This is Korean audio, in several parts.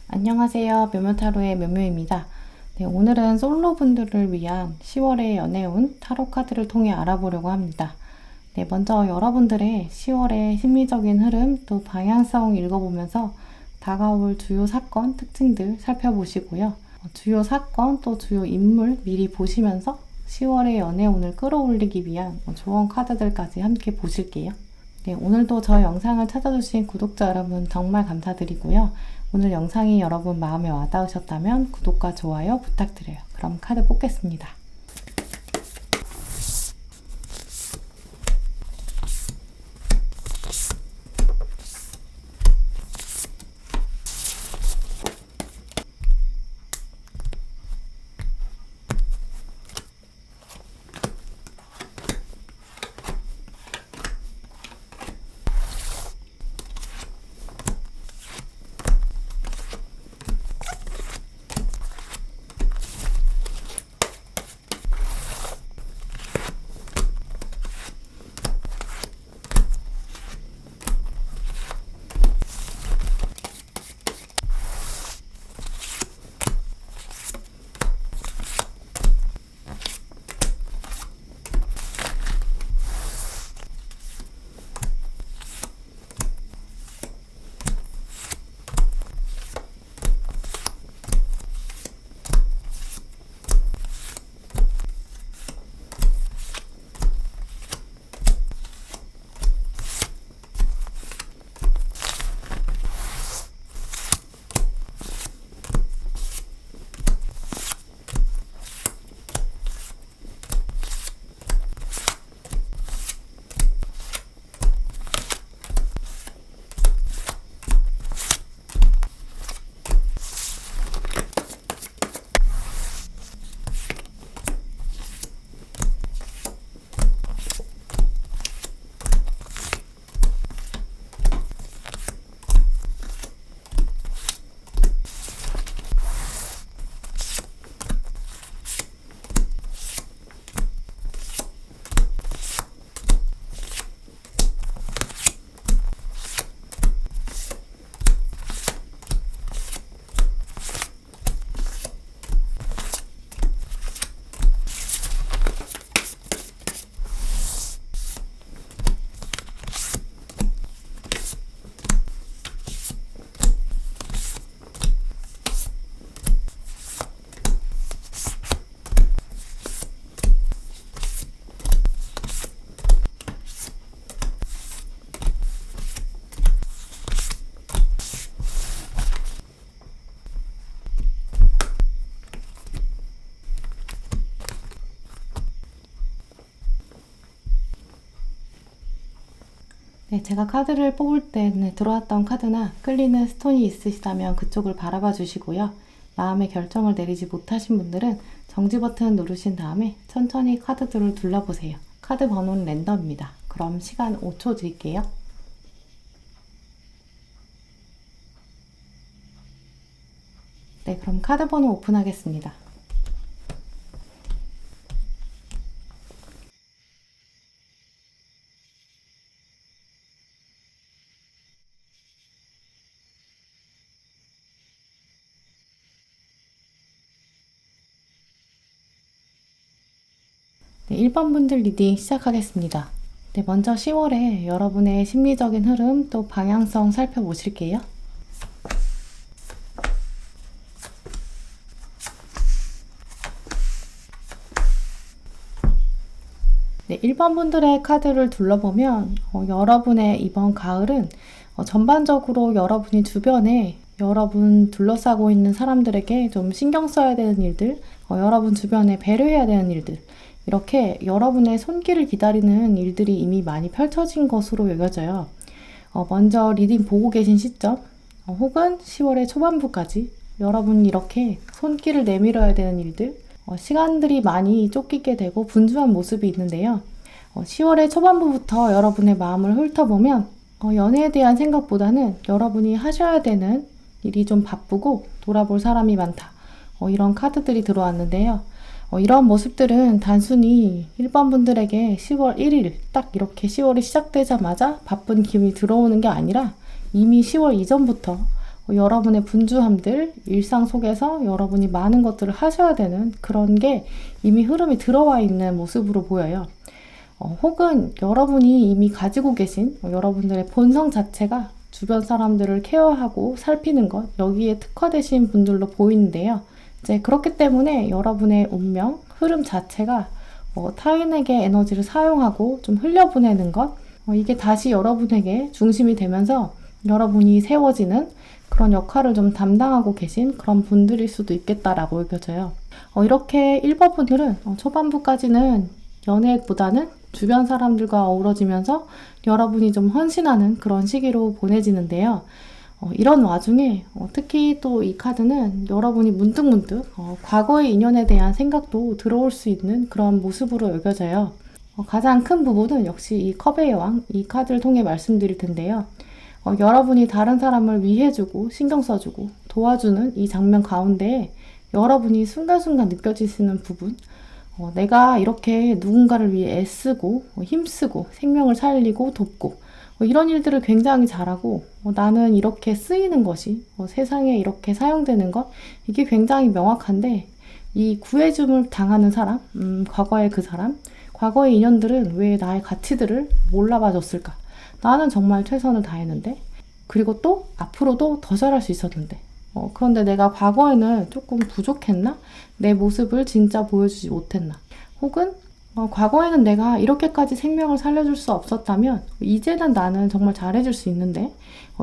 안녕하세요. 묘묘타로의 묘묘입니다. 네, 오늘은 솔로분들을 위한 10월의 연애운 타로 카드를 통해 알아보려고 합니다. 네, 먼저 여러분들의 10월의 심리적인 흐름 또 방향성 읽어보면서 다가올 주요 사건 특징들 살펴보시고요. 주요 사건 또 주요 인물 미리 보시면서 10월의 연애운을 끌어올리기 위한 조언 카드들까지 함께 보실게요. 네, 오늘도 저 영상을 찾아주신 구독자 여러분 정말 감사드리고요. 오늘 영상이 여러분 마음에 와닿으셨다면 구독과 좋아요 부탁드려요. 그럼 카드 뽑겠습니다. 네, 제가 카드를 뽑을 때 들어왔던 카드나 끌리는 스톤이 있으시다면 그쪽을 바라봐 주시고요. 마음의 결정을 내리지 못하신 분들은 정지 버튼 누르신 다음에 천천히 카드들을 둘러보세요. 카드 번호는 랜덤입니다. 그럼 시간 5초 드릴게요. 네, 그럼 카드 번호 오픈하겠습니다. 네, 1번 분들 리딩 시작하겠습니다. 네, 먼저 10월에 여러분의 심리적인 흐름 또 방향성 살펴보실게요. 네, 1번 분들의 카드를 둘러보면 여러분의 이번 가을은 전반적으로 여러분이 주변에 여러분 둘러싸고 있는 사람들에게 좀 신경 써야 되는 일들, 여러분 주변에 배려해야 되는 일들, 이렇게 여러분의 손길을 기다리는 일들이 이미 많이 펼쳐진 것으로 여겨져요. 먼저 리딩 보고 계신 시점, 혹은 10월의 초반부까지 여러분이 이렇게 손길을 내밀어야 되는 일들, 시간들이 많이 쫓기게 되고 분주한 모습이 있는데요. 10월의 초반부부터 여러분의 마음을 훑어보면 연애에 대한 생각보다는 여러분이 하셔야 되는 일이 좀 바쁘고 돌아볼 사람이 많다. 이런 카드들이 들어왔는데요. 이런 모습들은 단순히 1번 분들에게 10월 1일 딱 이렇게 10월이 시작되자마자 바쁜 기운이 들어오는 게 아니라 이미 10월 이전부터 여러분의 분주함들, 일상 속에서 여러분이 많은 것들을 하셔야 되는 그런 게 이미 흐름이 들어와 있는 모습으로 보여요. 혹은 여러분이 이미 가지고 계신 여러분들의 본성 자체가 주변 사람들을 케어하고 살피는 것, 여기에 특화되신 분들로 보이는데요. 이제 그렇기 때문에 여러분의 운명, 흐름 자체가 타인에게 에너지를 사용하고 좀 흘려보내는 것, 이게 다시 여러분에게 중심이 되면서 여러분이 세워지는 그런 역할을 좀 담당하고 계신 그런 분들일 수도 있겠다라고 여겨져요. 이렇게 1번 분들은 초반부까지는 연애보다는 주변 사람들과 어우러지면서 여러분이 좀 헌신하는 그런 시기로 보내지는데요. 이런 와중에 특히 또 이 카드는 여러분이 문득문득 과거의 인연에 대한 생각도 들어올 수 있는 그런 모습으로 여겨져요. 가장 큰 부분은 역시 이 컵의 여왕, 이 카드를 통해 말씀드릴 텐데요. 여러분이 다른 사람을 위해주고 신경 써주고 도와주는 이 장면 가운데 여러분이 순간순간 느껴지시는 부분, 내가 이렇게 누군가를 위해 애쓰고 힘쓰고 생명을 살리고 돕고 이런 일들을 굉장히 잘하고 나는 이렇게 쓰이는 것이 세상에 이렇게 사용되는 것, 이게 굉장히 명확한데 이 구해줌을 당하는 사람, 과거의 그 사람, 과거의 인연들은 왜 나의 가치들을 몰라봐 줬을까? 나는 정말 최선을 다했는데, 그리고 또 앞으로도 더 잘할 수 있었는데, 그런데 내가 과거에는 조금 부족했나? 내 모습을 진짜 보여주지 못했나? 혹은 과거에는 내가 이렇게까지 생명을 살려줄 수 없었다면 이제는 나는 정말 잘해줄 수 있는데,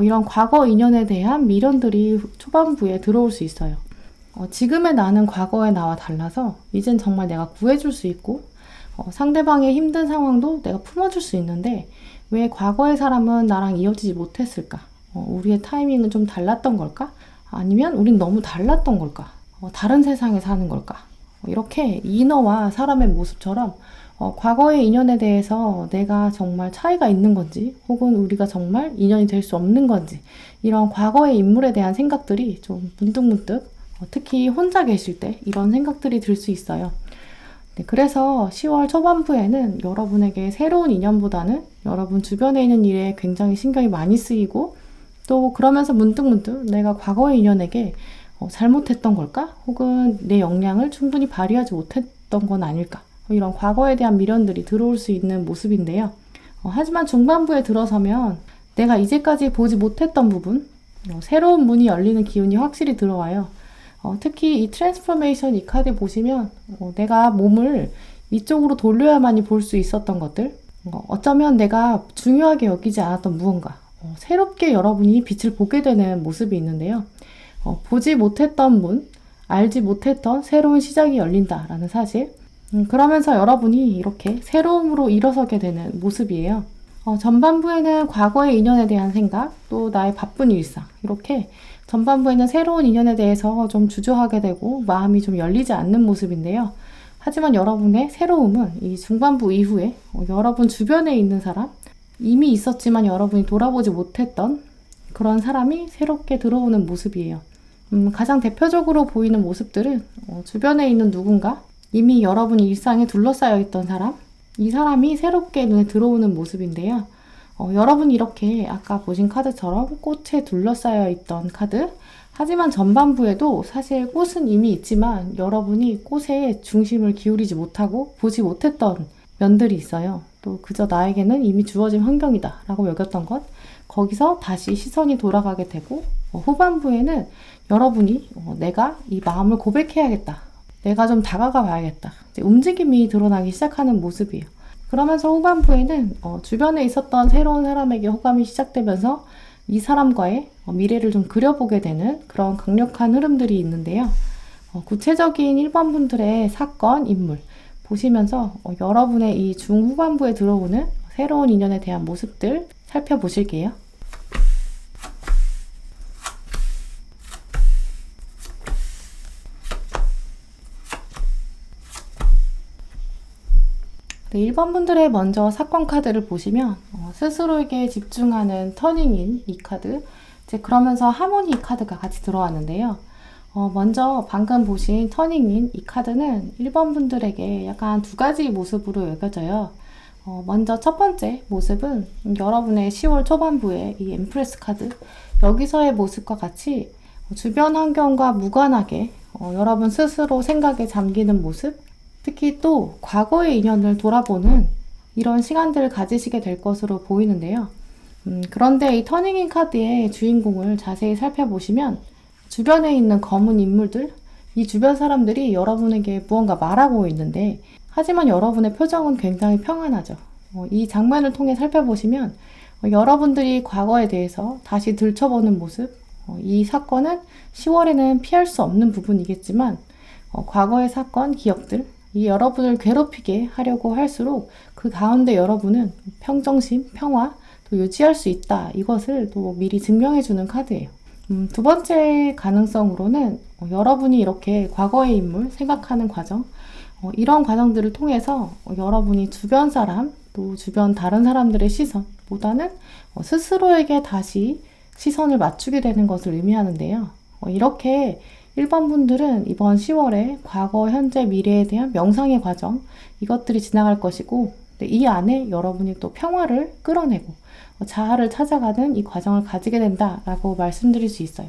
이런 과거 인연에 대한 미련들이 초반부에 들어올 수 있어요. 지금의 나는 과거의 나와 달라서 이젠 정말 내가 구해줄 수 있고 상대방의 힘든 상황도 내가 품어줄 수 있는데 왜 과거의 사람은 나랑 이어지지 못했을까? 우리의 타이밍은 좀 달랐던 걸까? 아니면 우린 너무 달랐던 걸까? 다른 세상에 사는 걸까? 이렇게 인어와 사람의 모습처럼 과거의 인연에 대해서 내가 정말 차이가 있는 건지 혹은 우리가 정말 인연이 될 수 없는 건지 이런 과거의 인물에 대한 생각들이 좀 문득문득 특히 혼자 계실 때 이런 생각들이 들 수 있어요. 네, 그래서 10월 초반부에는 여러분에게 새로운 인연보다는 여러분 주변에 있는 일에 굉장히 신경이 많이 쓰이고 또 그러면서 문득문득 내가 과거의 인연에게 잘못했던 걸까? 혹은 내 역량을 충분히 발휘하지 못했던 건 아닐까? 이런 과거에 대한 미련들이 들어올 수 있는 모습인데요. 하지만 중반부에 들어서면 내가 이제까지 보지 못했던 부분, 새로운 문이 열리는 기운이 확실히 들어와요. 특히 이 트랜스포메이션 이 카드 보시면 내가 몸을 이쪽으로 돌려야만이 볼 수 있었던 것들, 어쩌면 내가 중요하게 여기지 않았던 무언가, 새롭게 여러분이 빛을 보게 되는 모습이 있는데요. 보지 못했던 문, 알지 못했던 새로운 시작이 열린다라는 사실, 그러면서 여러분이 이렇게 새로움으로 일어서게 되는 모습이에요. 전반부에는 과거의 인연에 대한 생각, 또 나의 바쁜 일상, 이렇게 전반부에는 새로운 인연에 대해서 좀 주저하게 되고 마음이 좀 열리지 않는 모습인데요. 하지만 여러분의 새로움은 이 중반부 이후에 여러분 주변에 있는 사람, 이미 있었지만 여러분이 돌아보지 못했던 그런 사람이 새롭게 들어오는 모습이에요. 가장 대표적으로 보이는 모습들은 주변에 있는 누군가, 이미 여러분 일상에 둘러싸여 있던 사람, 이 사람이 새롭게 눈에 들어오는 모습인데요. 여러분이 이렇게 아까 보신 카드처럼 꽃에 둘러싸여 있던 카드, 하지만 전반부에도 사실 꽃은 이미 있지만 여러분이 꽃에 중심을 기울이지 못하고 보지 못했던 면들이 있어요. 또 그저 나에게는 이미 주어진 환경이다 라고 여겼던 것, 거기서 다시 시선이 돌아가게 되고 후반부에는 여러분이 내가 이 마음을 고백해야겠다, 내가 좀 다가가 봐야겠다, 움직임이 드러나기 시작하는 모습이에요. 그러면서 후반부에는 주변에 있었던 새로운 사람에게 호감이 시작되면서 이 사람과의 미래를 좀 그려보게 되는 그런 강력한 흐름들이 있는데요. 구체적인 1번 분들의 사건, 인물 보시면서 여러분의 이 중후반부에 들어오는 새로운 인연에 대한 모습들 살펴보실게요. 네, 1번 분들의 먼저 사건 카드를 보시면 스스로에게 집중하는 터닝인 이 카드, 이제 그러면서 하모니 카드가 같이 들어왔는데요. 먼저 방금 보신 터닝인 이 카드는 1번 분들에게 약간 두 가지 모습으로 여겨져요. 먼저 첫 번째 모습은 여러분의 10월 초반부에 이 엠프레스 카드, 여기서의 모습과 같이 주변 환경과 무관하게 여러분 스스로 생각에 잠기는 모습, 특히 또 과거의 인연을 돌아보는 이런 시간들을 가지시게 될 것으로 보이는데요. 그런데 이 터닝인 카드의 주인공을 자세히 살펴보시면 주변에 있는 검은 인물들, 이 주변 사람들이 여러분에게 무언가 말하고 있는데 하지만 여러분의 표정은 굉장히 평안하죠. 이 장면을 통해 살펴보시면 여러분들이 과거에 대해서 다시 들춰보는 모습, 이 사건은 10월에는 피할 수 없는 부분이겠지만 과거의 사건, 기억들, 이 여러분을 괴롭히게 하려고 할수록 그 가운데 여러분은 평정심, 평화 또 유지할 수 있다. 이것을 또 미리 증명해주는 카드예요. 두 번째 가능성으로는 여러분이 이렇게 과거의 인물 생각하는 과정, 이런 과정들을 통해서 여러분이 주변 사람, 또 주변 다른 사람들의 시선보다는 스스로에게 다시 시선을 맞추게 되는 것을 의미하는데요. 이렇게 1번 분들은 이번 10월에 과거, 현재, 미래에 대한 명상의 과정, 이것들이 지나갈 것이고 이 안에 여러분이 또 평화를 끌어내고 자아를 찾아가는 이 과정을 가지게 된다라고 말씀드릴 수 있어요.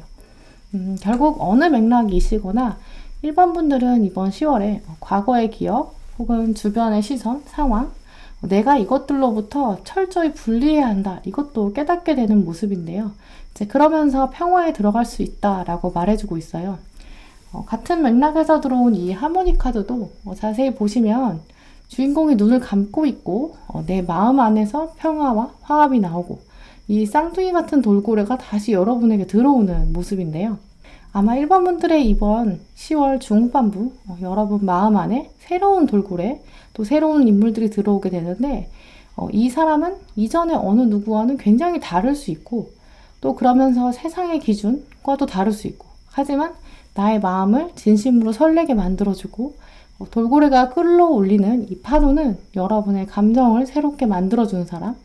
결국 어느 맥락이시거나 1번 분들은 이번 10월에 과거의 기억 혹은 주변의 시선, 상황, 내가 이것들로부터 철저히 분리해야 한다. 이것도 깨닫게 되는 모습인데요. 이제 그러면서 평화에 들어갈 수 있다라고 말해주고 있어요. 같은 맥락에서 들어온 이 하모니 카드도 자세히 보시면 주인공이 눈을 감고 있고 내 마음 안에서 평화와 화합이 나오고 이 쌍둥이 같은 돌고래가 다시 여러분에게 들어오는 모습인데요. 아마 1번 분들의 이번 10월 중후반부 여러분 마음 안에 새로운 돌고래 또 새로운 인물들이 들어오게 되는데 이 사람은 이전의 어느 누구와는 굉장히 다를 수 있고 또 그러면서 세상의 기준과도 다를 수 있고 하지만 나의 마음을 진심으로 설레게 만들어주고 돌고래가 끌어올리는 이 파도는 여러분의 감정을 새롭게 만들어주는 사람,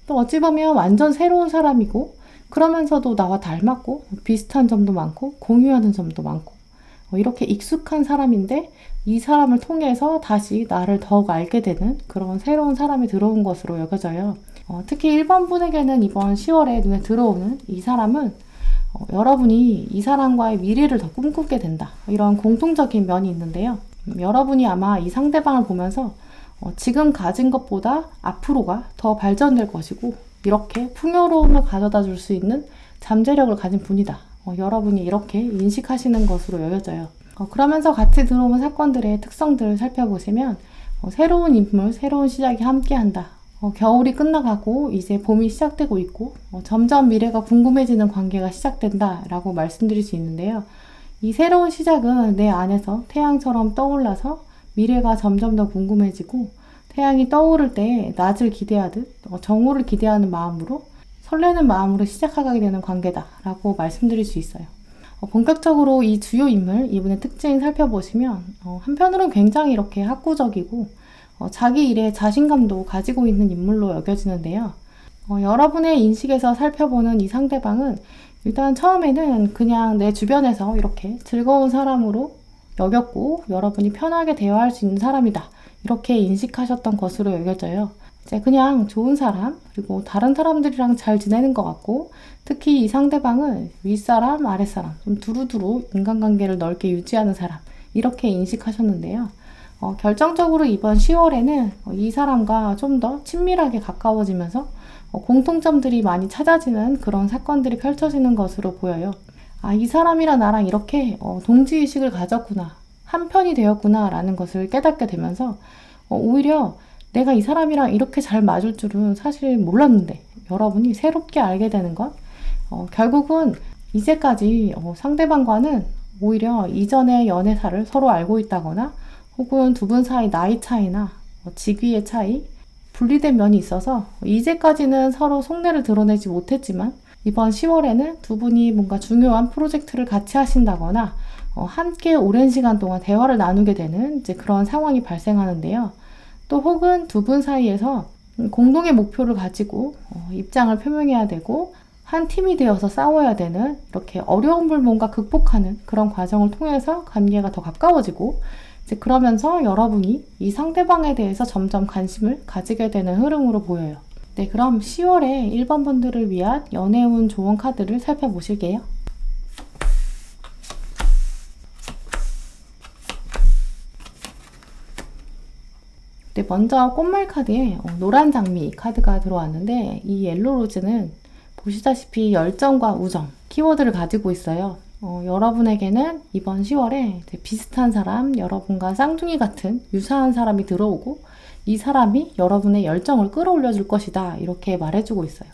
또 어찌 보면 완전 새로운 사람이고 그러면서도 나와 닮았고 비슷한 점도 많고 공유하는 점도 많고 이렇게 익숙한 사람인데 이 사람을 통해서 다시 나를 더욱 알게 되는 그런 새로운 사람이 들어온 것으로 여겨져요. 특히 1번 분에게는 이번 10월에 눈에 들어오는 이 사람은 여러분이 이 사람과의 미래를 더 꿈꾸게 된다. 이런 공통적인 면이 있는데요. 여러분이 아마 이 상대방을 보면서 지금 가진 것보다 앞으로가 더 발전될 것이고 이렇게 풍요로움을 가져다 줄 수 있는 잠재력을 가진 분이다. 여러분이 이렇게 인식하시는 것으로 여겨져요. 그러면서 같이 들어오는 사건들의 특성들을 살펴보시면 새로운 인물, 새로운 시작이 함께한다. 겨울이 끝나가고 이제 봄이 시작되고 있고 점점 미래가 궁금해지는 관계가 시작된다 라고 말씀드릴 수 있는데요. 이 새로운 시작은 내 안에서 태양처럼 떠올라서 미래가 점점 더 궁금해지고 태양이 떠오를 때 낮을 기대하듯 정오를 기대하는 마음으로 설레는 마음으로 시작하게 되는 관계다 라고 말씀드릴 수 있어요. 본격적으로 이 주요 인물, 이분의 특징 살펴보시면 한편으로는 굉장히 이렇게 학구적이고 자기 일에 자신감도 가지고 있는 인물로 여겨지는데요. 여러분의 인식에서 살펴보는 이 상대방은 일단 처음에는 그냥 내 주변에서 이렇게 즐거운 사람으로 여겼고 여러분이 편하게 대화할 수 있는 사람이다. 이렇게 인식하셨던 것으로 여겨져요. 이제 그냥 좋은 사람, 그리고 다른 사람들이랑 잘 지내는 것 같고 특히 이 상대방은 윗사람, 아랫사람, 좀 두루두루 인간관계를 넓게 유지하는 사람 이렇게 인식하셨는데요. 결정적으로 이번 10월에는 이 사람과 좀 더 친밀하게 가까워지면서 공통점들이 많이 찾아지는 그런 사건들이 펼쳐지는 것으로 보여요. 아, 이 사람이랑 나랑 이렇게 동지의식을 가졌구나, 한편이 되었구나 라는 것을 깨닫게 되면서 오히려 내가 이 사람이랑 이렇게 잘 맞을 줄은 사실 몰랐는데 여러분이 새롭게 알게 되는 것, 결국은 이제까지 상대방과는 오히려 이전의 연애사를 서로 알고 있다거나 혹은 두 분 사이 나이 차이나 직위의 차이, 분리된 면이 있어서 이제까지는 서로 속내를 드러내지 못했지만 이번 10월에는 두 분이 뭔가 중요한 프로젝트를 같이 하신다거나 함께 오랜 시간 동안 대화를 나누게 되는 이제 그런 상황이 발생하는데요. 또 혹은 두 분 사이에서 공동의 목표를 가지고 입장을 표명해야 되고 한 팀이 되어서 싸워야 되는 이렇게 어려움을 뭔가 극복하는 그런 과정을 통해서 관계가 더 가까워지고 이제 그러면서 여러분이 이 상대방에 대해서 점점 관심을 가지게 되는 흐름으로 보여요. 네, 그럼 10월에 1번 분들을 위한 연애운 조언 카드를 살펴보실게요. 네, 먼저 꽃말 카드에 노란 장미 카드가 들어왔는데 이 옐로 로즈는 보시다시피 열정과 우정 키워드를 가지고 있어요. 여러분에게는 이번 10월에 비슷한 사람, 여러분과 쌍둥이 같은 유사한 사람이 들어오고 이 사람이 여러분의 열정을 끌어올려 줄 것이다. 이렇게 말해주고 있어요.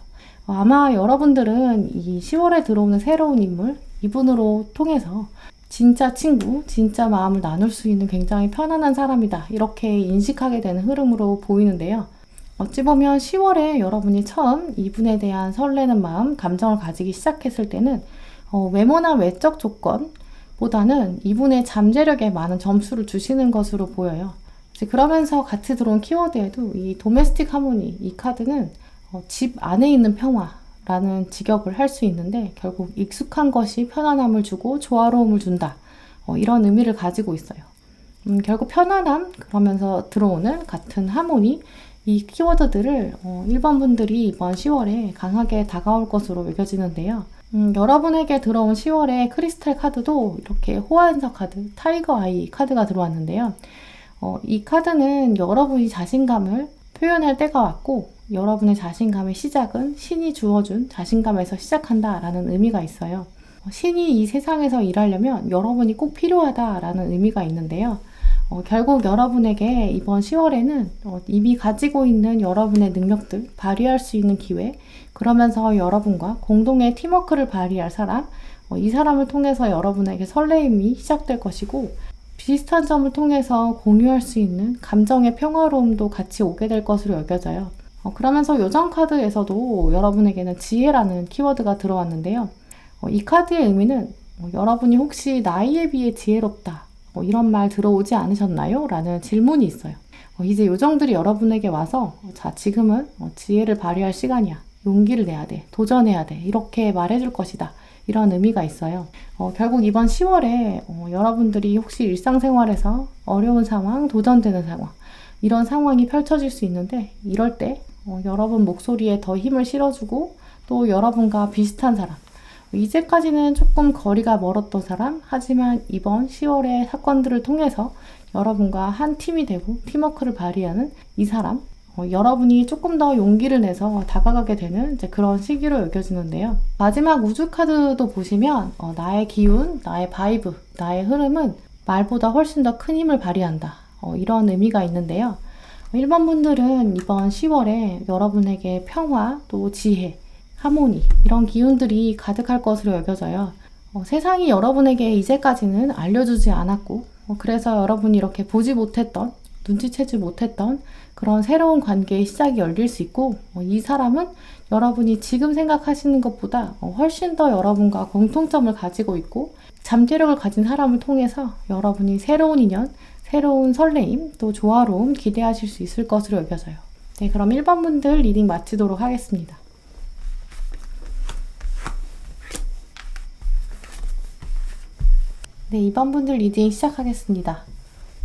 아마 여러분들은 이 10월에 들어오는 새로운 인물, 이분으로 통해서 진짜 친구, 진짜 마음을 나눌 수 있는 굉장히 편안한 사람이다. 이렇게 인식하게 되는 흐름으로 보이는데요. 어찌 보면 10월에 여러분이 처음 이분에 대한 설레는 마음, 감정을 가지기 시작했을 때는 외모나 외적 조건보다는 이분의 잠재력에 많은 점수를 주시는 것으로 보여요. 그러면서 같이 들어온 키워드에도 이 도메스틱 하모니, 이 카드는 집 안에 있는 평화라는 직역을 할 수 있는데 결국 익숙한 것이 편안함을 주고 조화로움을 준다. 이런 의미를 가지고 있어요. 결국 편안함, 그러면서 들어오는 같은 하모니, 이 키워드들을 1번 분들이 이번 10월에 강하게 다가올 것으로 여겨지는데요. 여러분에게 들어온 10월의 크리스탈 카드도 이렇게 호화연석 카드, 타이거 아이 카드가 들어왔는데요. 이 카드는 여러분이 자신감을 표현할 때가 왔고 여러분의 자신감의 시작은 신이 주어준 자신감에서 시작한다라는 의미가 있어요. 신이 이 세상에서 일하려면 여러분이 꼭 필요하다라는 의미가 있는데요. 결국 여러분에게 이번 10월에는 이미 가지고 있는 여러분의 능력들 발휘할 수 있는 기회, 그러면서 여러분과 공동의 팀워크를 발휘할 사람, 이 사람을 통해서 여러분에게 설레임이 시작될 것이고 비슷한 점을 통해서 공유할 수 있는 감정의 평화로움도 같이 오게 될 것으로 여겨져요. 그러면서 요정 카드에서도 여러분에게는 지혜라는 키워드가 들어왔는데요. 이 카드의 의미는 여러분이 혹시 나이에 비해 지혜롭다 이런 말 들어오지 않으셨나요? 라는 질문이 있어요. 이제 요정들이 여러분에게 와서 자, 지금은 지혜를 발휘할 시간이야. 용기를 내야 돼. 도전해야 돼. 이렇게 말해줄 것이다. 이런 의미가 있어요. 결국 이번 10월에 여러분들이 혹시 일상생활에서 어려운 상황, 도전되는 상황, 이런 상황이 펼쳐질 수 있는데 이럴 때 여러분 목소리에 더 힘을 실어주고 또 여러분과 비슷한 사람, 이제까지는 조금 거리가 멀었던 사람, 하지만 이번 10월의 사건들을 통해서 여러분과 한 팀이 되고 팀워크를 발휘하는 이 사람, 여러분이 조금 더 용기를 내서 다가가게 되는 이제 그런 시기로 여겨지는데요. 마지막 우주 카드도 보시면 나의 기운, 나의 바이브, 나의 흐름은 말보다 훨씬 더 큰 힘을 발휘한다. 이런 의미가 있는데요. 1번 분들은 이번 10월에 여러분에게 평화, 또 지혜, 하모니 이런 기운들이 가득할 것으로 여겨져요. 세상이 여러분에게 이제까지는 알려주지 않았고 그래서 여러분이 이렇게 보지 못했던, 눈치채지 못했던 그런 새로운 관계의 시작이 열릴 수 있고 이 사람은 여러분이 지금 생각하시는 것보다 훨씬 더 여러분과 공통점을 가지고 있고 잠재력을 가진 사람을 통해서 여러분이 새로운 인연, 새로운 설레임, 또 조화로움 기대하실 수 있을 것으로 여겨져요. 네, 그럼 1번 분들 리딩 마치도록 하겠습니다. 네, 2번 분들 리딩 시작하겠습니다.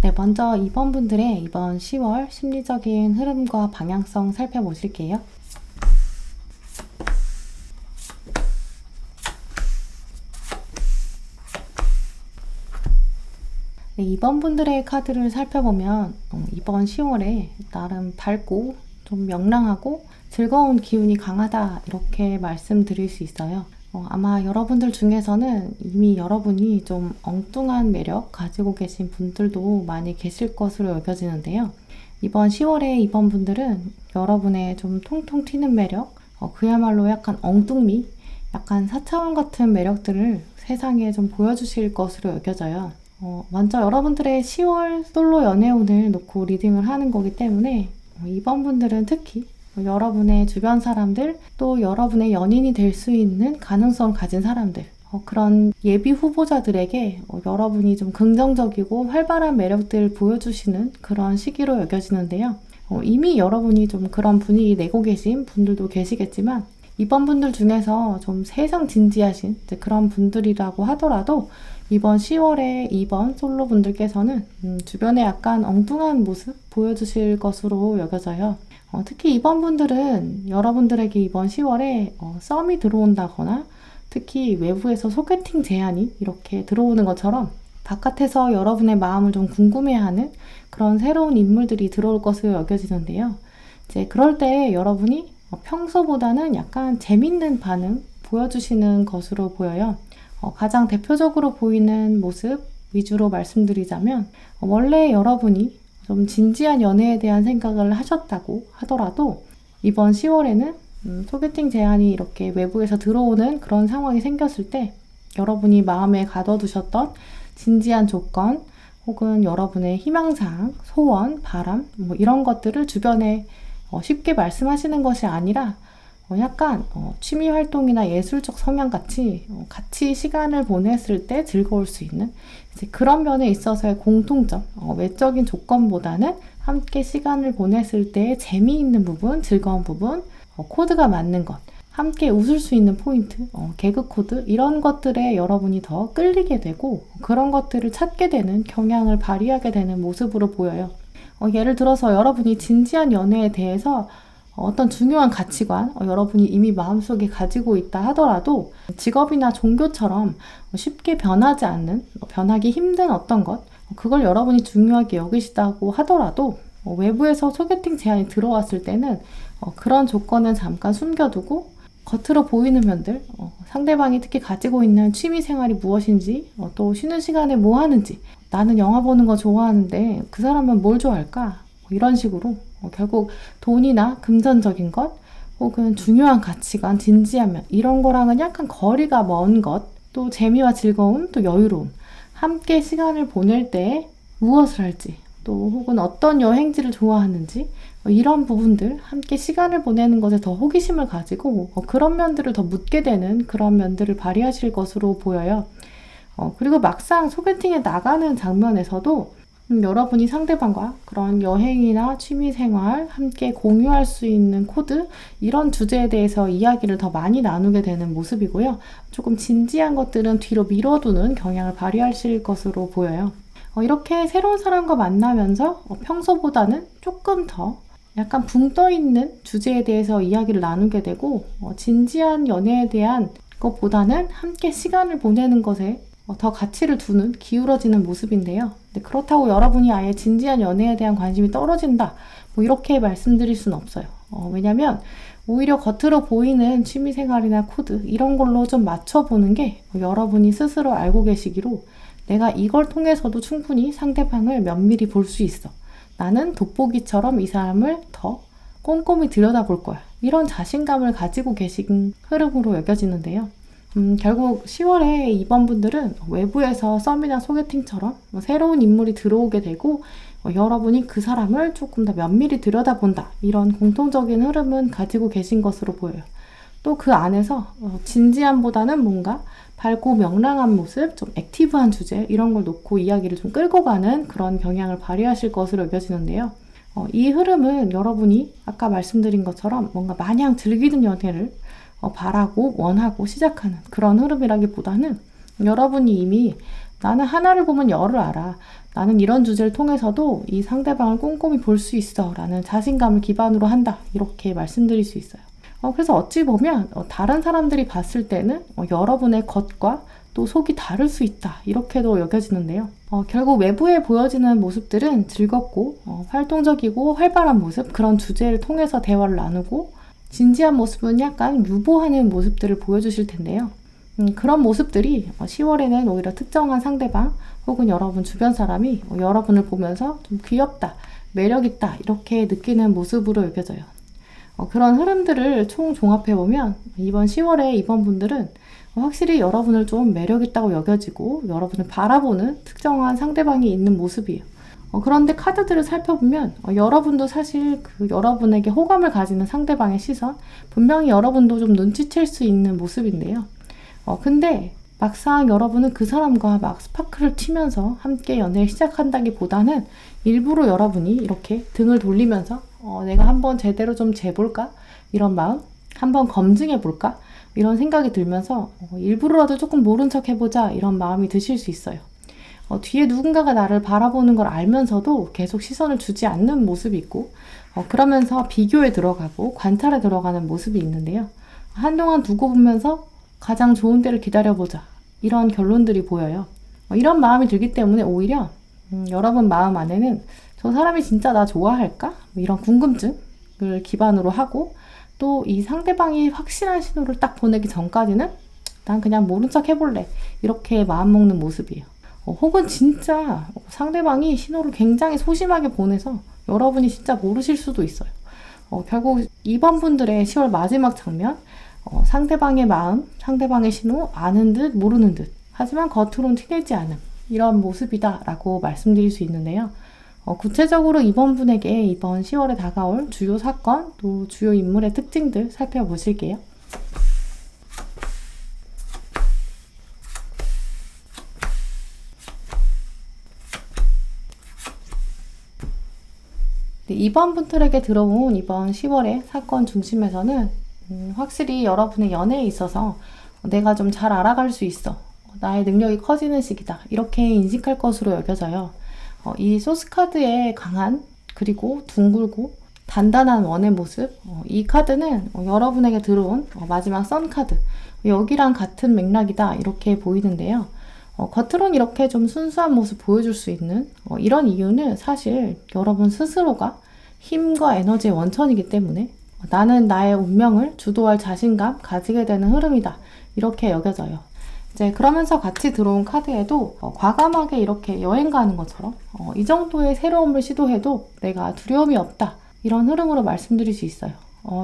네, 먼저 2번 분들의 이번 10월 심리적인 흐름과 방향성 살펴보실게요. 네, 2번 분들의 카드를 살펴보면 이번 10월에 나름 밝고 좀 명랑하고 즐거운 기운이 강하다 이렇게 말씀드릴 수 있어요. 아마 여러분들 중에서는 이미 여러분이 좀 엉뚱한 매력 가지고 계신 분들도 많이 계실 것으로 여겨지는데요. 이번 10월에 이번 분들은 여러분의 좀 통통 튀는 매력, 그야말로 약간 엉뚱미, 약간 사차원 같은 매력들을 세상에 좀 보여주실 것으로 여겨져요. 먼저 여러분들의 10월 솔로 연애운을 놓고 리딩을 하는 거기 때문에 이번 분들은 특히 여러분의 주변 사람들, 또 여러분의 연인이 될 수 있는 가능성을 가진 사람들, 그런 예비 후보자들에게 여러분이 좀 긍정적이고 활발한 매력들을 보여주시는 그런 시기로 여겨지는데요. 이미 여러분이 좀 그런 분위기 내고 계신 분들도 계시겠지만 이번 분들 중에서 좀 세상 진지하신 그런 분들이라고 하더라도 이번 10월에 2번 솔로분들께서는 주변에 약간 엉뚱한 모습 보여주실 것으로 여겨져요. 특히 2번 분들은 여러분들에게 이번 10월에 썸이 들어온다거나 특히 외부에서 소개팅 제안이 이렇게 들어오는 것처럼 바깥에서 여러분의 마음을 좀 궁금해하는 그런 새로운 인물들이 들어올 것으로 여겨지는데요. 이제 그럴 때 여러분이 평소보다는 약간 재밌는 반응 보여주시는 것으로 보여요. 가장 대표적으로 보이는 모습 위주로 말씀드리자면 원래 여러분이 좀 진지한 연애에 대한 생각을 하셨다고 하더라도 이번 10월에는 소개팅 제안이 이렇게 외부에서 들어오는 그런 상황이 생겼을 때 여러분이 마음에 가둬두셨던 진지한 조건 혹은 여러분의 희망사항, 소원, 바람 이런 것들을 주변에 쉽게 말씀하시는 것이 아니라 약간 취미 활동이나 예술적 성향 같이 시간을 보냈을 때 즐거울 수 있는 이제 그런 면에 있어서의 공통점, 외적인 조건보다는 함께 시간을 보냈을 때 재미있는 부분, 즐거운 부분, 코드가 맞는 것, 함께 웃을 수 있는 포인트, 개그 코드 이런 것들에 여러분이 더 끌리게 되고 그런 것들을 찾게 되는 경향을 발휘하게 되는 모습으로 보여요. 예를 들어서 여러분이 진지한 연애에 대해서 어떤 중요한 가치관, 여러분이 이미 마음속에 가지고 있다 하더라도 직업이나 종교처럼 쉽게 변하지 않는, 변하기 힘든 어떤 것, 그걸 여러분이 중요하게 여기시다고 하더라도 외부에서 소개팅 제안이 들어왔을 때는 그런 조건은 잠깐 숨겨두고 겉으로 보이는 면들, 상대방이 특히 가지고 있는 취미 생활이 무엇인지, 또 쉬는 시간에 뭐 하는지, 나는 영화 보는 거 좋아하는데 그 사람은 뭘 좋아할까? 이런 식으로 결국 돈이나 금전적인 것 혹은 중요한 가치관, 진지한 면 이런 거랑은 약간 거리가 먼 것, 또 재미와 즐거움, 또 여유로움 함께 시간을 보낼 때 무엇을 할지 또 혹은 어떤 여행지를 좋아하는지 이런 부분들 함께 시간을 보내는 것에 더 호기심을 가지고 그런 면들을 더 묻게 되는 그런 면들을 발휘하실 것으로 보여요. 그리고 막상 소개팅에 나가는 장면에서도 여러분이 상대방과 그런 여행이나 취미생활, 함께 공유할 수 있는 코드 이런 주제에 대해서 이야기를 더 많이 나누게 되는 모습이고요. 조금 진지한 것들은 뒤로 미뤄두는 경향을 발휘하실 것으로 보여요. 이렇게 새로운 사람과 만나면서 평소보다는 조금 더 약간 붕 떠있는 주제에 대해서 이야기를 나누게 되고 진지한 연애에 대한 것보다는 함께 시간을 보내는 것에 더 가치를 두는 기울어지는 모습인데요. 그렇다고 여러분이 아예 진지한 연애에 대한 관심이 떨어진다 이렇게 말씀드릴 수는 없어요. 왜냐면 오히려 겉으로 보이는 취미생활이나 코드 이런 걸로 좀 맞춰보는 게 여러분이 스스로 알고 계시기로 내가 이걸 통해서도 충분히 상대방을 면밀히 볼 수 있어. 나는 돋보기처럼 이 사람을 더 꼼꼼히 들여다볼 거야. 이런 자신감을 가지고 계신 흐름으로 여겨지는데요. 결국 10월에 이번 분들은 외부에서 썸이나 소개팅처럼 새로운 인물이 들어오게 되고 여러분이 그 사람을 조금 더 면밀히 들여다본다. 이런 공통적인 흐름은 가지고 계신 것으로 보여요. 또 그 안에서 진지함보다는 뭔가 밝고 명랑한 모습, 좀 액티브한 주제 이런 걸 놓고 이야기를 좀 끌고 가는 그런 경향을 발휘하실 것으로 여겨지는데요. 이 흐름은 여러분이 아까 말씀드린 것처럼 뭔가 마냥 즐기는 연애를 바라고 원하고 시작하는 그런 흐름이라기보다는 여러분이 이미 나는 하나를 보면 열을 알아. 나는 이런 주제를 통해서도 이 상대방을 꼼꼼히 볼 수 있어. 라는 자신감을 기반으로 한다. 이렇게 말씀드릴 수 있어요. 그래서 어찌 보면 다른 사람들이 봤을 때는 여러분의 겉과 또 속이 다를 수 있다. 이렇게도 여겨지는데요. 결국 외부에 보여지는 모습들은 즐겁고 활동적이고 활발한 모습 그런 주제를 통해서 대화를 나누고 진지한 모습은 약간 유보하는 모습들을 보여주실 텐데요. 그런 모습들이 10월에는 오히려 특정한 상대방 혹은 여러분 주변 사람이 여러분을 보면서 좀 귀엽다, 매력있다 이렇게 느끼는 모습으로 여겨져요. 그런 흐름들을 총 종합해보면 이번 10월에 이번 분들은 확실히 여러분을 좀 매력있다고 여겨지고 여러분을 바라보는 특정한 상대방이 있는 모습이에요. 그런데 카드들을 살펴보면 여러분도 사실 그 여러분에게 호감을 가지는 상대방의 시선 분명히 여러분도 좀 눈치챌 수 있는 모습인데요. 근데 막상 여러분은 그 사람과 막 스파크를 튀면서 함께 연애를 시작한다기보다는 일부러 여러분이 이렇게 등을 돌리면서 내가 한번 제대로 좀 재볼까? 이런 마음? 한번 검증해볼까? 이런 생각이 들면서 일부러라도 조금 모른 척 해보자 이런 마음이 드실 수 있어요. 뒤에 누군가가 나를 바라보는 걸 알면서도 계속 시선을 주지 않는 모습이 있고 그러면서 비교에 들어가고 관찰에 들어가는 모습이 있는데요. 한동안 두고 보면서 가장 좋은 때를 기다려보자 이런 결론들이 보여요. 이런 마음이 들기 때문에 오히려 여러분 마음 안에는 저 사람이 진짜 나 좋아할까? 이런 궁금증을 기반으로 하고 또 이 상대방이 확실한 신호를 딱 보내기 전까지는 난 그냥 모른 척 해볼래 이렇게 마음먹는 모습이에요. 혹은 진짜 상대방이 신호를 굉장히 소심하게 보내서 여러분이 진짜 모르실 수도 있어요. 결국 이번 분들의 10월 마지막 장면 상대방의 마음, 상대방의 신호 아는 듯 모르는 듯 하지만 겉으로는 티내지 않음 이런 모습이다 라고 말씀드릴 수 있는데요. 구체적으로 이번 분에게 이번 10월에 다가올 주요 사건 또 주요 인물의 특징들 살펴보실게요. 이번 분들에게 들어온 이번 10월의 사건 중심에서는 확실히 여러분의 연애에 있어서 내가 좀 잘 알아갈 수 있어. 나의 능력이 커지는 시기다. 이렇게 인식할 것으로 여겨져요. 이 소스카드의 강한 그리고 둥글고 단단한 원의 모습 이 카드는 여러분에게 들어온 마지막 선카드 여기랑 같은 맥락이다 이렇게 보이는데요. 겉으론 이렇게 좀 순수한 모습 보여줄 수 있는 이런 이유는 사실 여러분 스스로가 힘과 에너지의 원천이기 때문에 나는 나의 운명을 주도할 자신감 가지게 되는 흐름이다 이렇게 여겨져요. 이제 그러면서 같이 들어온 카드에도 과감하게 이렇게 여행 가는 것처럼 이 정도의 새로움을 시도해도 내가 두려움이 없다 이런 흐름으로 말씀드릴 수 있어요.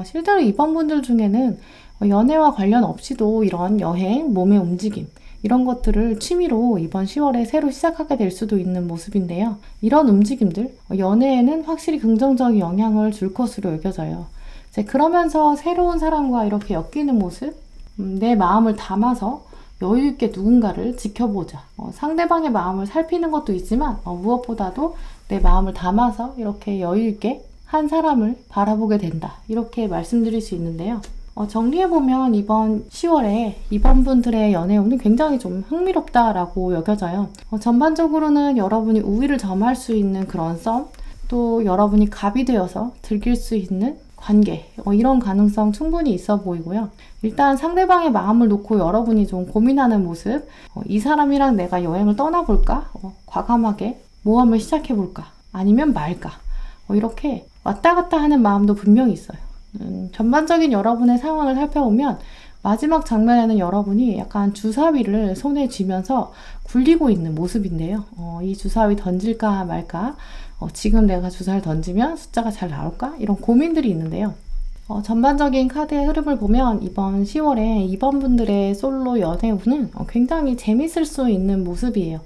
실제로 이번 분들 중에는 연애와 관련 없이도 이런 여행, 몸의 움직임 이런 것들을 취미로 이번 10월에 새로 시작하게 될 수도 있는 모습인데요. 이런 움직임들, 연애에는 확실히 긍정적인 영향을 줄 것으로 여겨져요. 이제 그러면서 새로운 사람과 이렇게 엮이는 모습, 내 마음을 담아서 여유있게 누군가를 지켜보자. 상대방의 마음을 살피는 것도 있지만 무엇보다도 내 마음을 담아서 이렇게 여유있게 한 사람을 바라보게 된다. 이렇게 말씀드릴 수 있는데요. 정리해보면 이번 10월에 이번 분들의 연애운은 굉장히 좀 흥미롭다라고 여겨져요. 전반적으로는 여러분이 우위를 점할 수 있는 그런 썸, 또 여러분이 갑이 되어서 즐길 수 있는 관계, 이런 가능성 충분히 있어 보이고요. 일단 상대방의 마음을 놓고 여러분이 좀 고민하는 모습, 이 사람이랑 내가 여행을 떠나볼까? 과감하게 모험을 시작해볼까? 아니면 말까? 이렇게 왔다 갔다 하는 마음도 분명히 있어요. 전반적인 여러분의 상황을 살펴보면 마지막 장면에는 여러분이 약간 주사위를 손에 쥐면서 굴리고 있는 모습인데요. 이 주사위 던질까 말까? 지금 내가 주사를 던지면 숫자가 잘 나올까? 이런 고민들이 있는데요. 전반적인 카드의 흐름을 보면 이번 10월에 이번 분들의 솔로 연애운은 굉장히 재밌을 수 있는 모습이에요.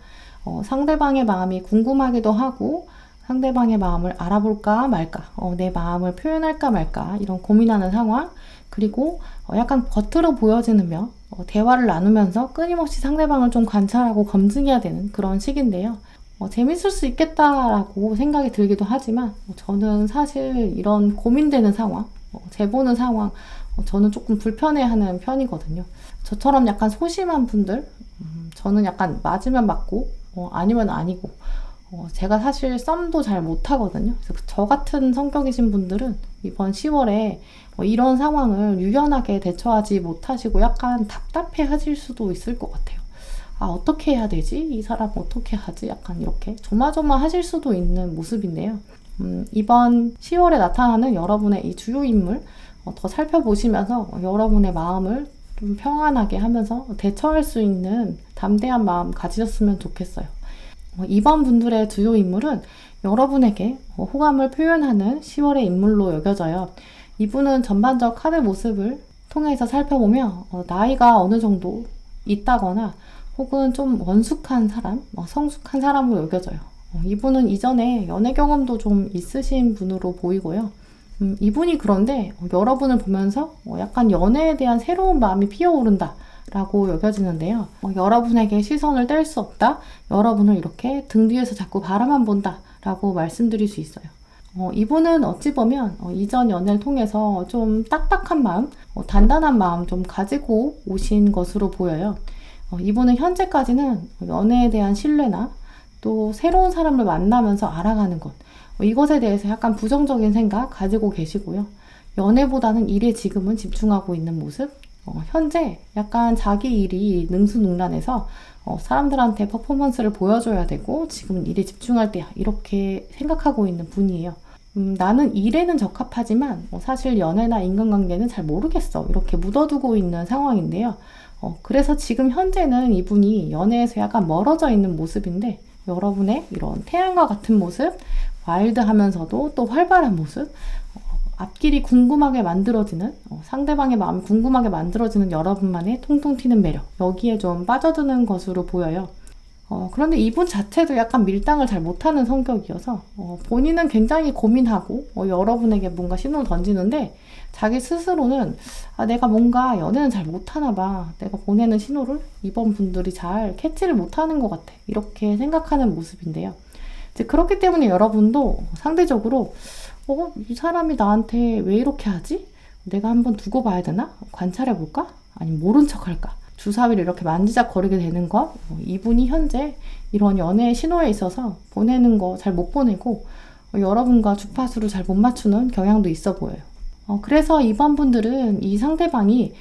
상대방의 마음이 궁금하기도 하고 상대방의 마음을 알아볼까 말까, 내 마음을 표현할까 말까 이런 고민하는 상황, 그리고 약간 겉으로 보여지는 면 대화를 나누면서 끊임없이 상대방을 좀 관찰하고 검증해야 되는 그런 시기인데요. 재밌을 수 있겠다라고 생각이 들기도 하지만 저는 사실 이런 고민되는 상황, 재보는 상황 저는 조금 불편해하는 편이거든요. 저처럼 약간 소심한 분들, 저는 약간 맞으면 맞고 아니면 아니고 제가 사실 썸도 잘 못하거든요. 그래서 저 같은 성격이신 분들은 이번 10월에 이런 상황을 유연하게 대처하지 못하시고 약간 답답해 하실 수도 있을 것 같아요. 어떻게 해야 되지? 이 사람 어떻게 하지? 약간 이렇게 조마조마하실 수도 있는 모습인데요. 이번 10월에 나타나는 여러분의 이 주요 인물 더 살펴보시면서 여러분의 마음을 좀 평안하게 하면서 대처할 수 있는 담대한 마음 가지셨으면 좋겠어요. 이번 분들의 주요 인물은 여러분에게 호감을 표현하는 10월의 인물로 여겨져요. 이분은 전반적 카드 모습을 통해서 살펴보면 나이가 어느 정도 있다거나 혹은 좀 원숙한 사람, 성숙한 사람으로 여겨져요. 이분은 이전에 연애 경험도 좀 있으신 분으로 보이고요. 이분이 그런데 여러분을 보면서 약간 연애에 대한 새로운 마음이 피어오른다 라고 여겨지는데요. 여러분에게 시선을 뗄 수 없다. 여러분을 이렇게 등 뒤에서 자꾸 바라만 본다 라고 말씀드릴 수 있어요. 이분은 어찌 보면 이전 연애를 통해서 좀 딱딱한 마음, 단단한 마음 좀 가지고 오신 것으로 보여요. 이분은 현재까지는 연애에 대한 신뢰나 또 새로운 사람을 만나면서 알아가는 것, 이것에 대해서 약간 부정적인 생각 가지고 계시고요. 연애보다는 일에 지금은 집중하고 있는 모습, 현재 약간 자기 일이 능수능란해서 사람들한테 퍼포먼스를 보여줘야 되고 지금은 일에 집중할 때야 이렇게 생각하고 있는 분이에요. 나는 일에는 적합하지만 사실 연애나 인간관계는 잘 모르겠어 이렇게 묻어두고 있는 상황인데요. 그래서 지금 현재는 이분이 연애에서 약간 멀어져 있는 모습인데 여러분의 이런 태양과 같은 모습, 와일드하면서도 또 활발한 모습, 앞길이 궁금하게 만들어지는 상대방의 마음이 궁금하게 만들어지는 여러분만의 통통 튀는 매력, 여기에 좀 빠져드는 것으로 보여요. 그런데 이분 자체도 약간 밀당을 잘 못하는 성격이어서 본인은 굉장히 고민하고 여러분에게 뭔가 신호를 던지는데 자기 스스로는 내가 뭔가 연애는 잘 못하나 봐. 내가 보내는 신호를 이번 분들이 잘 캐치를 못하는 것 같아. 이렇게 생각하는 모습인데요. 이제 그렇기 때문에 여러분도 상대적으로 이 사람이 나한테 왜 이렇게 하지? 내가 한번 두고 봐야 되나? 관찰해볼까? 아니면 모른 척 할까? 주사위를 이렇게 만지작거리게 되는 것, 이분이 현재 이런 연애의 신호에 있어서 보내는 거 잘 못 보내고 여러분과 주파수를 잘 못 맞추는 경향도 있어 보여요. 그래서 이번 분들은 이 상대방이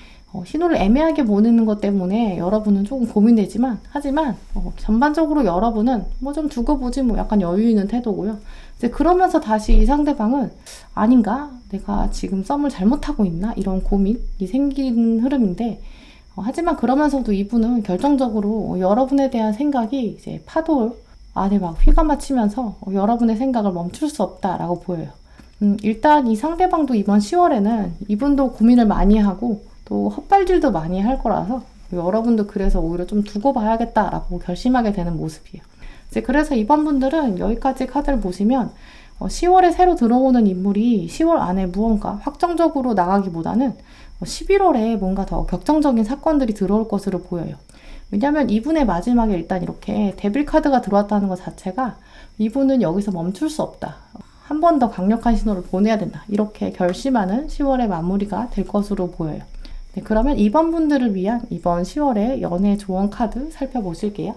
신호를 애매하게 보내는 것 때문에 여러분은 조금 고민되지만 하지만 전반적으로 여러분은 좀 두고 보지 약간 여유 있는 태도고요. 이제 그러면서 다시 이 상대방은 아닌가? 내가 지금 썸을 잘못하고 있나? 이런 고민이 생기는 흐름인데 하지만 그러면서도 이분은 결정적으로 여러분에 대한 생각이 이제 파도 안에 막 휘감아치면서 여러분의 생각을 멈출 수 없다라고 보여요. 일단 이 상대방도 이번 10월에는 이분도 고민을 많이 하고 또 헛발질도 많이 할 거라서 여러분도 그래서 오히려 좀 두고 봐야겠다라고 결심하게 되는 모습이에요. 이제 그래서 이번 분들은 여기까지 카드를 보시면 10월에 새로 들어오는 인물이 10월 안에 무언가 확정적으로 나가기보다는 11월에 뭔가 더 격정적인 사건들이 들어올 것으로 보여요. 왜냐하면 이분의 마지막에 일단 이렇게 데빌 카드가 들어왔다는 것 자체가 이분은 여기서 멈출 수 없다. 한 번 더 강력한 신호를 보내야 된다. 이렇게 결심하는 10월의 마무리가 될 것으로 보여요. 네, 그러면 이번 분들을 위한 이번 10월의 연애 조언 카드 살펴보실게요.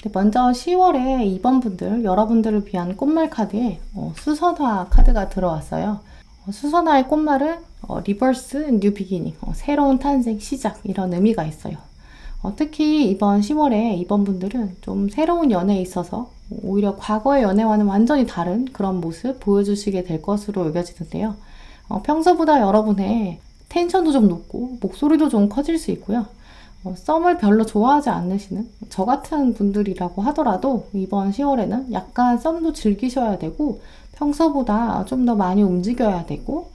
네, 먼저 10월에 이번 분들, 여러분들을 위한 꽃말 카드에 수선화 카드가 들어왔어요. 수선화의 꽃말은 리버스, 뉴 비기닝, 새로운 탄생, 시작 이런 의미가 있어요. 특히 이번 10월에 이번 분들은 좀 새로운 연애에 있어서 오히려 과거의 연애와는 완전히 다른 그런 모습 보여주시게 될 것으로 여겨지는데요. 평소보다 여러분의 텐션도 좀 높고 목소리도 좀 커질 수 있고요. 썸을 별로 좋아하지 않으시는 저 같은 분들이라고 하더라도 이번 10월에는 약간 썸도 즐기셔야 되고 평소보다 좀 더 많이 움직여야 되고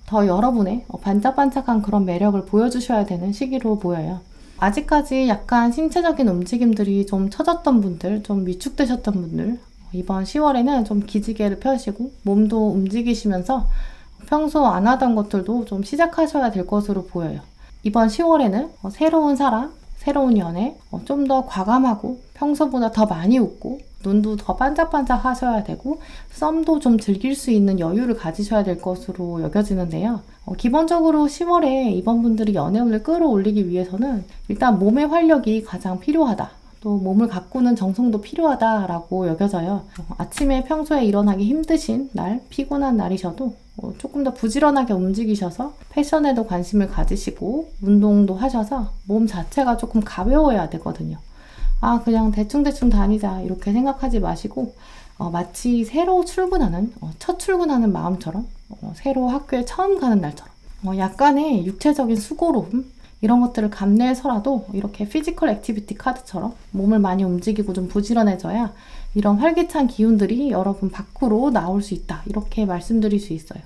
더 여러분의 반짝반짝한 그런 매력을 보여주셔야 되는 시기로 보여요. 아직까지 약간 신체적인 움직임들이 좀 처졌던 분들, 좀 위축되셨던 분들 이번 10월에는 좀 기지개를 펴시고 몸도 움직이시면서 평소 안 하던 것들도 좀 시작하셔야 될 것으로 보여요. 이번 10월에는 새로운 사람, 새로운 연애, 좀 더 과감하고 평소보다 더 많이 웃고 눈도 더 반짝반짝 하셔야 되고 썸도 좀 즐길 수 있는 여유를 가지셔야 될 것으로 여겨지는데요. 기본적으로 10월에 이번 분들이 연애운을 끌어올리기 위해서는 일단 몸의 활력이 가장 필요하다. 또 몸을 가꾸는 정성도 필요하다라고 여겨져요. 아침에 평소에 일어나기 힘드신 날, 피곤한 날이셔도 조금 더 부지런하게 움직이셔서 패션에도 관심을 가지시고 운동도 하셔서 몸 자체가 조금 가벼워야 되거든요. 그냥 대충대충 다니자 이렇게 생각하지 마시고 마치 새로 출근하는, 첫 출근하는 마음처럼 새로 학교에 처음 가는 날처럼 약간의 육체적인 수고로움 이런 것들을 감내해서라도 이렇게 피지컬 액티비티 카드처럼 몸을 많이 움직이고 좀 부지런해져야 이런 활기찬 기운들이 여러분 밖으로 나올 수 있다 이렇게 말씀드릴 수 있어요.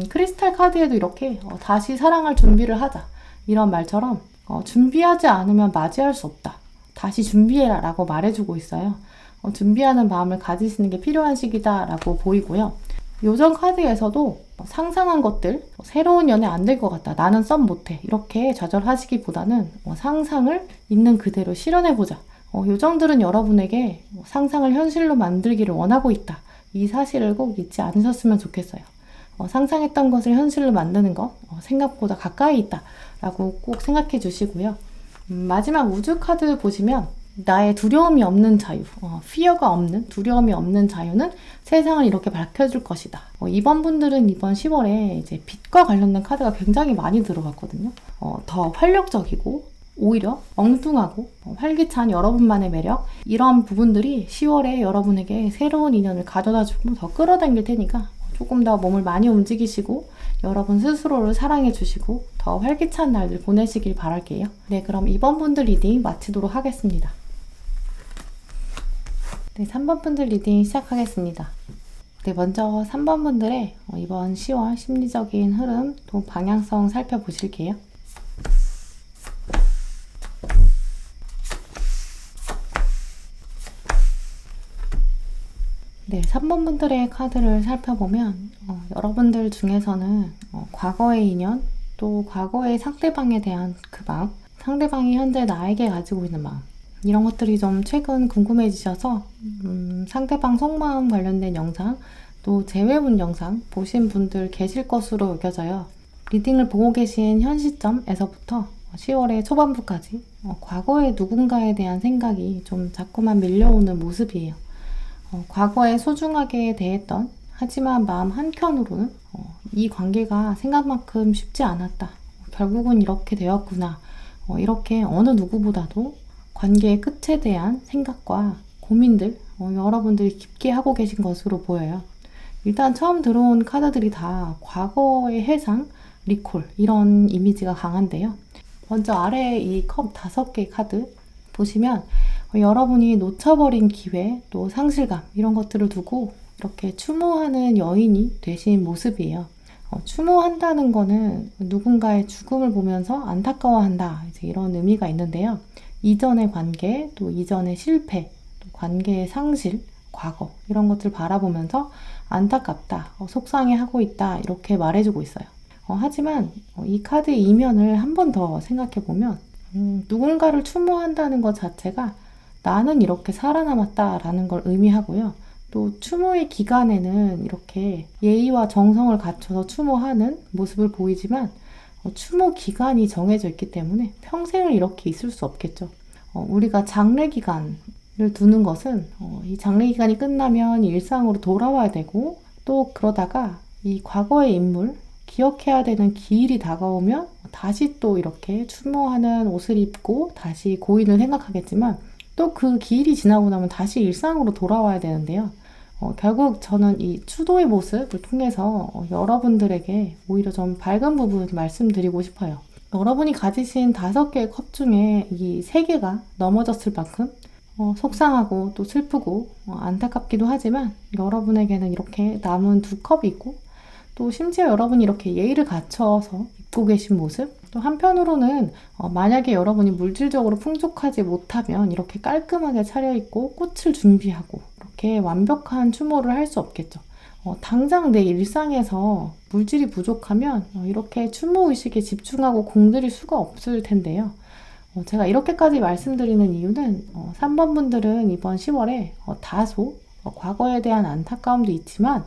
크리스탈 카드에도 이렇게 다시 사랑할 준비를 하자 이런 말처럼 준비하지 않으면 맞이할 수 없다. 다시 준비해라 라고 말해주고 있어요. 준비하는 마음을 가지시는 게 필요한 시기다 라고 보이고요. 요정 카드에서도 상상한 것들, 새로운 연애 안 될 것 같다, 나는 썸 못해, 이렇게 좌절하시기보다는 상상을 있는 그대로 실현해보자. 요정들은 여러분에게 상상을 현실로 만들기를 원하고 있다. 이 사실을 꼭 잊지 않으셨으면 좋겠어요. 상상했던 것을 현실로 만드는 것, 생각보다 가까이 있다 라고 꼭 생각해 주시고요. 마지막 우주 카드 보시면 나의 두려움이 없는 자유, fear가 없는, 두려움이 없는 자유는 세상을 이렇게 밝혀줄 것이다. 이번 분들은 이번 10월에 이제 빛과 관련된 카드가 굉장히 많이 들어갔거든요. 더 활력적이고 오히려 엉뚱하고 활기찬 여러분만의 매력, 이런 부분들이 10월에 여러분에게 새로운 인연을 가져다주고 더 끌어당길 테니까 조금 더 몸을 많이 움직이시고 여러분 스스로를 사랑해 주시고 더 활기찬 날들 보내시길 바랄게요. 네, 그럼 이번 분들 리딩 마치도록 하겠습니다. 네, 3번 분들 리딩 시작하겠습니다. 네, 먼저 3번 분들의 이번 10월 심리적인 흐름 또 방향성 살펴보실게요. 네, 3번 분들의 카드를 살펴보면 여러분들 중에서는 과거의 인연, 또 과거의 상대방에 대한 그 마음, 상대방이 현재 나에게 가지고 있는 마음, 이런 것들이 좀 최근 궁금해지셔서 상대방 속마음 관련된 영상, 또 재회분 영상 보신 분들 계실 것으로 여겨져요. 리딩을 보고 계신 현 시점에서부터 10월의 초반부까지 과거의 누군가에 대한 생각이 좀 자꾸만 밀려오는 모습이에요. 과거에 소중하게 대했던, 하지만 마음 한켠으로는 이 관계가 생각만큼 쉽지 않았다, 결국은 이렇게 되었구나, 이렇게 어느 누구보다도 관계의 끝에 대한 생각과 고민들 여러분들이 깊게 하고 계신 것으로 보여요. 일단 처음 들어온 카드들이 다 과거의 해상, 리콜, 이런 이미지가 강한데요. 먼저 아래에 이 컵 5개 카드 보시면 여러분이 놓쳐버린 기회, 또 상실감, 이런 것들을 두고 이렇게 추모하는 여인이 되신 모습이에요. 추모한다는 거는 누군가의 죽음을 보면서 안타까워한다, 이제 이런 의미가 있는데요. 이전의 관계, 또 이전의 실패, 또 관계의 상실, 과거, 이런 것들을 바라보면서 안타깝다, 속상해하고 있다, 이렇게 말해주고 있어요. 하지만 이 카드의 이면을 한 번 더 생각해보면 누군가를 추모한다는 것 자체가 나는 이렇게 살아남았다라는 걸 의미하고요. 또 추모의 기간에는 이렇게 예의와 정성을 갖춰서 추모하는 모습을 보이지만 추모 기간이 정해져 있기 때문에 평생을 이렇게 있을 수 없겠죠. 우리가 장례 기간을 두는 것은 이 장례 기간이 끝나면 일상으로 돌아와야 되고, 또 그러다가 이 과거의 인물, 기억해야 되는 기일이 다가오면 다시 또 이렇게 추모하는 옷을 입고 다시 고인을 생각하겠지만, 또 그 기일이 지나고 나면 다시 일상으로 돌아와야 되는데요. 결국 저는 이 추도의 모습을 통해서 여러분들에게 오히려 좀 밝은 부분 말씀드리고 싶어요. 여러분이 가지신 5개의 컵 중에 이 3개가 넘어졌을 만큼 속상하고 또 슬프고 안타깝기도 하지만, 여러분에게는 이렇게 남은 2컵이 있고, 또 심지어 여러분이 이렇게 예의를 갖춰서 입고 계신 모습, 또 한편으로는 만약에 여러분이 물질적으로 풍족하지 못하면 이렇게 깔끔하게 차려입고 꽃을 준비하고 이렇게 완벽한 추모를 할 수 없겠죠. 당장 내 일상에서 물질이 부족하면 이렇게 추모 의식에 집중하고 공들일 수가 없을 텐데요. 제가 이렇게까지 말씀드리는 이유는 3번 분들은 이번 10월에 다소 과거에 대한 안타까움도 있지만,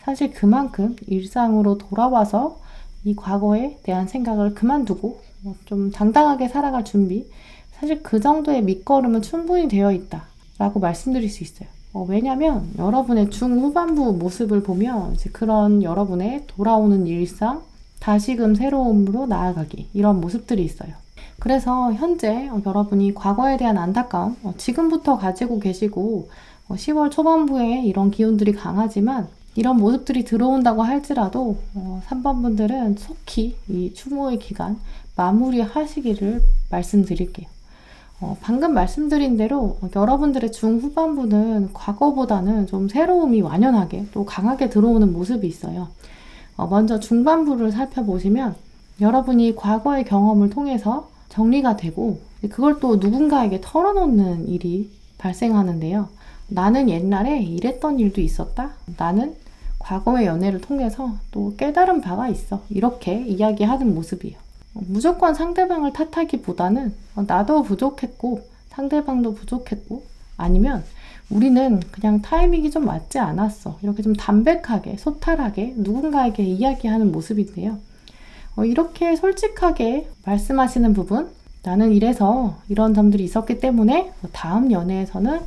사실 그만큼 일상으로 돌아와서 이 과거에 대한 생각을 그만두고 좀 당당하게 살아갈 준비, 사실 그 정도의 밑거름은 충분히 되어 있다 라고 말씀드릴 수 있어요. 왜냐면 여러분의 중후반부 모습을 보면 이제 그런 여러분의 돌아오는 일상, 다시금 새로움으로 나아가기, 이런 모습들이 있어요. 그래서 현재 여러분이 과거에 대한 안타까움 지금부터 가지고 계시고, 10월 초반부에 이런 기운들이 강하지만 이런 모습들이 들어온다고 할지라도 3번 분들은 속히 이 추모의 기간 마무리하시기를 말씀드릴게요. 방금 말씀드린 대로 여러분들의 중후반부는 과거보다는 좀 새로움이 완연하게 또 강하게 들어오는 모습이 있어요. 먼저 중반부를 살펴보시면 여러분이 과거의 경험을 통해서 정리가 되고, 그걸 또 누군가에게 털어놓는 일이 발생하는데요. 나는 옛날에 이랬던 일도 있었다. 나는 과거의 연애를 통해서 또 깨달은 바가 있어. 이렇게 이야기하는 모습이에요. 무조건 상대방을 탓하기보다는 나도 부족했고 상대방도 부족했고 아니면 우리는 그냥 타이밍이 좀 맞지 않았어. 이렇게 좀 담백하게 소탈하게 누군가에게 이야기하는 모습인데요. 이렇게 솔직하게 말씀하시는 부분, 나는 이래서 이런 점들이 있었기 때문에 다음 연애에서는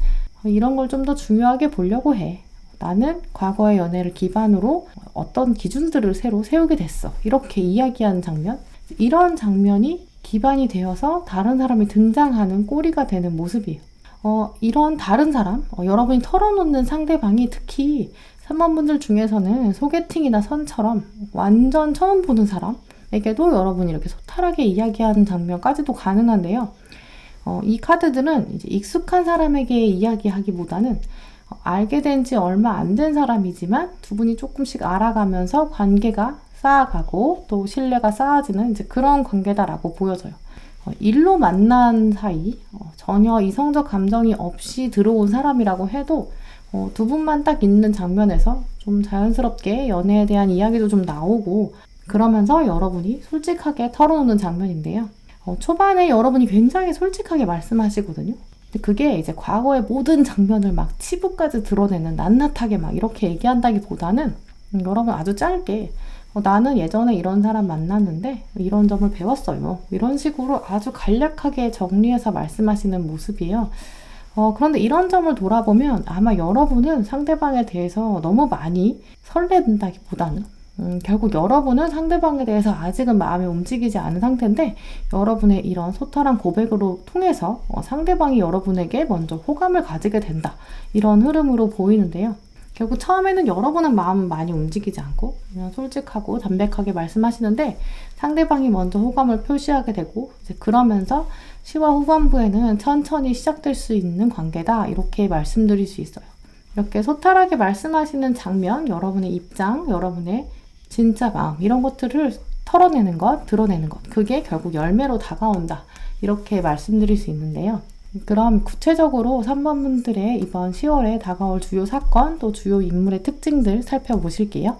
이런 걸 좀 더 중요하게 보려고 해. 나는 과거의 연애를 기반으로 어떤 기준들을 새로 세우게 됐어. 이렇게 이야기하는 장면, 이런 장면이 기반이 되어서 다른 사람이 등장하는 꼬리가 되는 모습이에요. 이런 다른 사람, 여러분이 털어놓는 상대방이 특히 3번분들 중에서는 소개팅이나 선처럼 완전 처음 보는 사람에게도 여러분이 이렇게 소탈하게 이야기하는 장면까지도 가능한데요. 이 카드들은 이제 익숙한 사람에게 이야기하기보다는 알게 된 지 얼마 안 된 사람이지만 두 분이 조금씩 알아가면서 관계가 쌓아가고 또 신뢰가 쌓아지는 이제 그런 관계다라고 보여져요. 일로 만난 사이, 전혀 이성적 감정이 없이 들어온 사람이라고 해도 두 분만 딱 있는 장면에서 좀 자연스럽게 연애에 대한 이야기도 좀 나오고 그러면서 여러분이 솔직하게 털어놓는 장면인데요. 초반에 여러분이 굉장히 솔직하게 말씀하시거든요. 근데 그게 이제 과거의 모든 장면을 막 치부까지 드러내는 낱낱하게 막 이렇게 얘기한다기보다는 여러분 아주 짧게 나는 예전에 이런 사람 만났는데 이런 점을 배웠어요. 이런 식으로 아주 간략하게 정리해서 말씀하시는 모습이에요. 그런데 이런 점을 돌아보면 아마 여러분은 상대방에 대해서 너무 많이 설렌다기보다는 결국 여러분은 상대방에 대해서 아직은 마음이 움직이지 않은 상태인데 여러분의 이런 소탈한 고백으로 통해서 상대방이 여러분에게 먼저 호감을 가지게 된다. 이런 흐름으로 보이는데요. 결국 처음에는 여러분은 마음은 많이 움직이지 않고 그냥 솔직하고 담백하게 말씀하시는데 상대방이 먼저 호감을 표시하게 되고 이제 그러면서 시와 후반부에는 천천히 시작될 수 있는 관계다. 이렇게 말씀드릴 수 있어요. 이렇게 소탈하게 말씀하시는 장면, 여러분의 입장, 여러분의 진짜 마음 이런 것들을 털어내는 것, 드러내는 것 그게 결국 열매로 다가온다. 이렇게 말씀드릴 수 있는데요. 그럼 구체적으로 3번 분들의 이번 10월에 다가올 주요 사건 또 주요 인물의 특징들 살펴보실게요.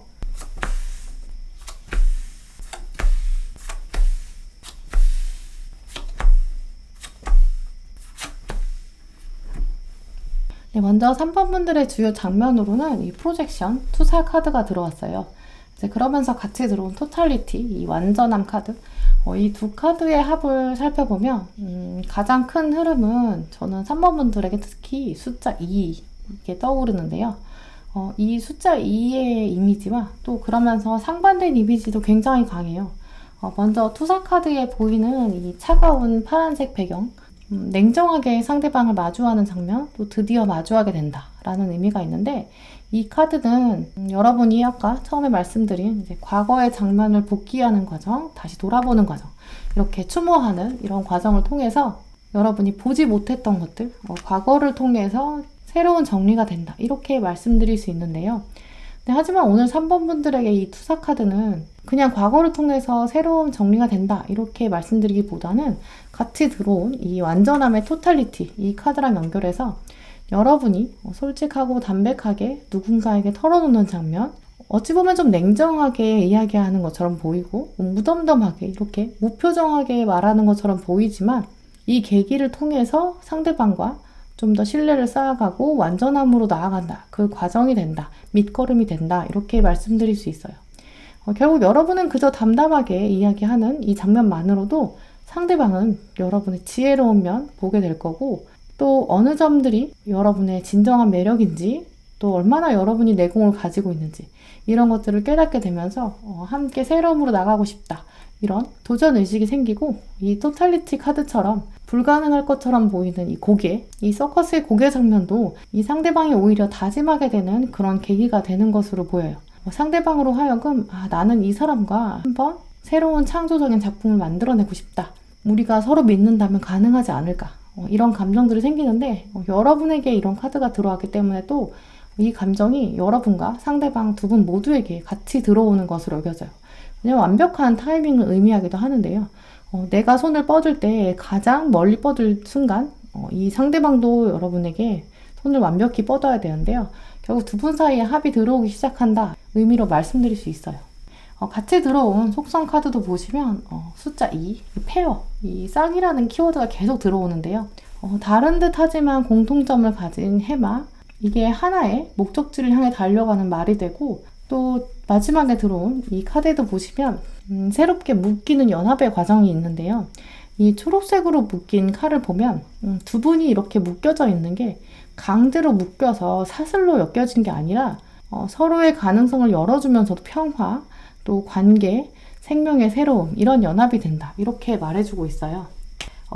네, 먼저 3번 분들의 주요 장면으로는 이 프로젝션 투사 카드가 들어왔어요. 이제 그러면서 같이 들어온 토탈리티, 이 완전함 카드. 이 두 카드의 합을 살펴보면 가장 큰 흐름은 저는 3번 분들에게 특히 숫자 2 이게 떠오르는데요. 이 숫자 2의 이미지와 또 그러면서 상반된 이미지도 굉장히 강해요. 먼저 투사 카드에 보이는 이 차가운 파란색 배경, 냉정하게 상대방을 마주하는 장면, 또 드디어 마주하게 된다라는 의미가 있는데 이 카드는 여러분이 아까 처음에 말씀드린 이제 과거의 장면을 복귀하는 과정, 다시 돌아보는 과정, 이렇게 추모하는 이런 과정을 통해서 여러분이 보지 못했던 것들, 과거를 통해서 새로운 정리가 된다. 이렇게 말씀드릴 수 있는데요. 하지만 오늘 3번 분들에게 이 투사 카드는 그냥 과거를 통해서 새로운 정리가 된다. 이렇게 말씀드리기보다는 같이 들어온 이 완전함의 토탈리티, 이 카드랑 연결해서 여러분이 솔직하고 담백하게 누군가에게 털어놓는 장면, 어찌 보면 좀 냉정하게 이야기하는 것처럼 보이고 무덤덤하게 이렇게 무표정하게 말하는 것처럼 보이지만 이 계기를 통해서 상대방과 좀 더 신뢰를 쌓아가고 완전함으로 나아간다. 그 과정이 된다. 밑거름이 된다. 이렇게 말씀드릴 수 있어요. 결국 여러분은 그저 담담하게 이야기하는 이 장면만으로도 상대방은 여러분의 지혜로운 면 보게 될 거고 또 어느 점들이 여러분의 진정한 매력인지 또 얼마나 여러분이 내공을 가지고 있는지 이런 것들을 깨닫게 되면서 함께 새로움으로 나가고 싶다. 이런 도전 의식이 생기고 이 토탈리티 카드처럼 불가능할 것처럼 보이는 이 고개, 이 서커스의 고개 장면도 이 상대방이 오히려 다짐하게 되는 그런 계기가 되는 것으로 보여요. 상대방으로 하여금 나는 이 사람과 한번 새로운 창조적인 작품을 만들어내고 싶다. 우리가 서로 믿는다면 가능하지 않을까. 이런 감정들이 생기는데 여러분에게 이런 카드가 들어왔기 때문에 또 이 감정이 여러분과 상대방 두 분 모두에게 같이 들어오는 것으로 여겨져요. 왜냐면 완벽한 타이밍을 의미하기도 하는데요. 내가 손을 뻗을 때 가장 멀리 뻗을 순간 이 상대방도 여러분에게 손을 완벽히 뻗어야 되는데요. 결국 두 분 사이에 합이 들어오기 시작한다. 의미로 말씀드릴 수 있어요. 같이 들어온 속성 카드도 보시면 숫자 2, 페어, 이 쌍이라는 키워드가 계속 들어오는데요. 다른 듯 하지만 공통점을 가진 해마, 이게 하나의 목적지를 향해 달려가는 말이 되고, 또 마지막에 들어온 이 카드에도 보시면 새롭게 묶이는 연합의 과정이 있는데요. 이 초록색으로 묶인 칼을 보면 두 분이 이렇게 묶여져 있는 게 강제로 묶여서 사슬로 엮여진 게 아니라 서로의 가능성을 열어주면서도 평화, 또 관계, 생명의 새로움, 이런 연합이 된다. 이렇게 말해주고 있어요.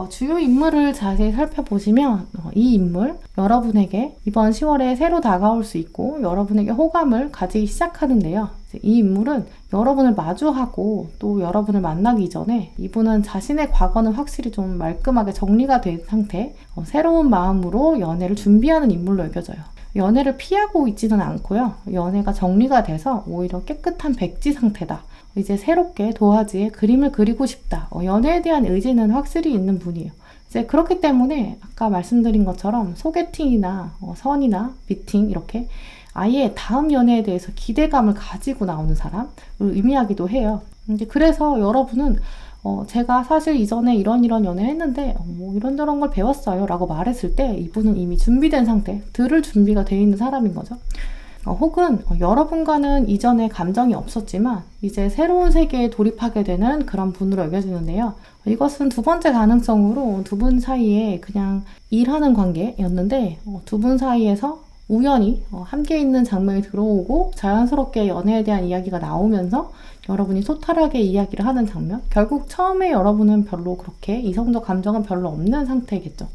주요 인물을 자세히 살펴보시면 이 인물, 여러분에게 이번 10월에 새로 다가올 수 있고 여러분에게 호감을 가지기 시작하는데요. 이 인물은 여러분을 마주하고 또 여러분을 만나기 전에 이분은 자신의 과거는 확실히 좀 말끔하게 정리가 된 상태, 새로운 마음으로 연애를 준비하는 인물로 여겨져요. 연애를 피하고 있지는 않고요. 연애가 정리가 돼서 오히려 깨끗한 백지 상태다. 이제 새롭게 도화지에 그림을 그리고 싶다. 연애에 대한 의지는 확실히 있는 분이에요. 이제 그렇기 때문에 아까 말씀드린 것처럼 소개팅이나 선이나 미팅 이렇게 아예 다음 연애에 대해서 기대감을 가지고 나오는 사람을 의미하기도 해요. 이제 그래서 여러분은 제가 사실 이전에 이런 연애 했는데 뭐 이런저런 걸 배웠어요 라고 말했을 때 이분은 이미 준비된 상태, 들을 준비가 되어 있는 사람인 거죠. 혹은 여러분과는 이전에 감정이 없었지만 이제 새로운 세계에 돌입하게 되는 그런 분으로 여겨지는데요. 이것은 두 번째 가능성으로 두 분 사이에 그냥 일하는 관계였는데 두 분 사이에서 우연히 함께 있는 장면이 들어오고 자연스럽게 연애에 대한 이야기가 나오면서 여러분이 소탈하게 이야기를 하는 장면. 결국 처음에 여러분은 별로 그렇게 이성적 감정은 별로 없는 상태겠죠.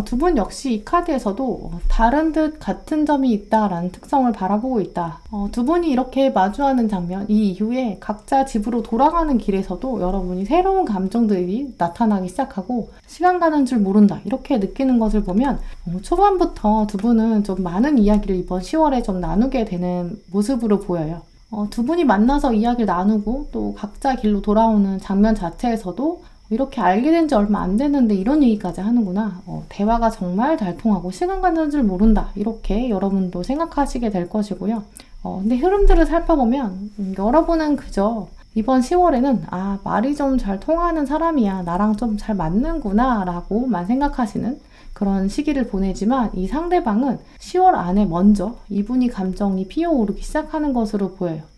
두 분 역시 이 카드에서도 다른 듯 같은 점이 있다라는 특성을 바라보고 있다. 두 분이 이렇게 마주하는 장면, 이 이후에 각자 집으로 돌아가는 길에서도 여러분이 새로운 감정들이 나타나기 시작하고 시간 가는 줄 모른다. 이렇게 느끼는 것을 보면 초반부터 두 분은 좀 많은 이야기를 이번 10월에 좀 나누게 되는 모습으로 보여요. 두 분이 만나서 이야기를 나누고 또 각자 길로 돌아오는 장면 자체에서도 이렇게 알게 된 지 얼마 안 됐는데 이런 얘기까지 하는구나. 대화가 정말 잘 통하고 시간 가는 줄 모른다. 이렇게 여러분도 생각하시게 될 것이고요. 근데 흐름들을 살펴보면 여러분은 그저 이번 10월에는 말이 좀 잘 통하는 사람이야. 나랑 좀 잘 맞는구나 라고만 생각하시는 그런 시기를 보내지만 이 상대방은 10월 안에 먼저 이분이 감정이 피어오르기 시작하는 것으로 보여요.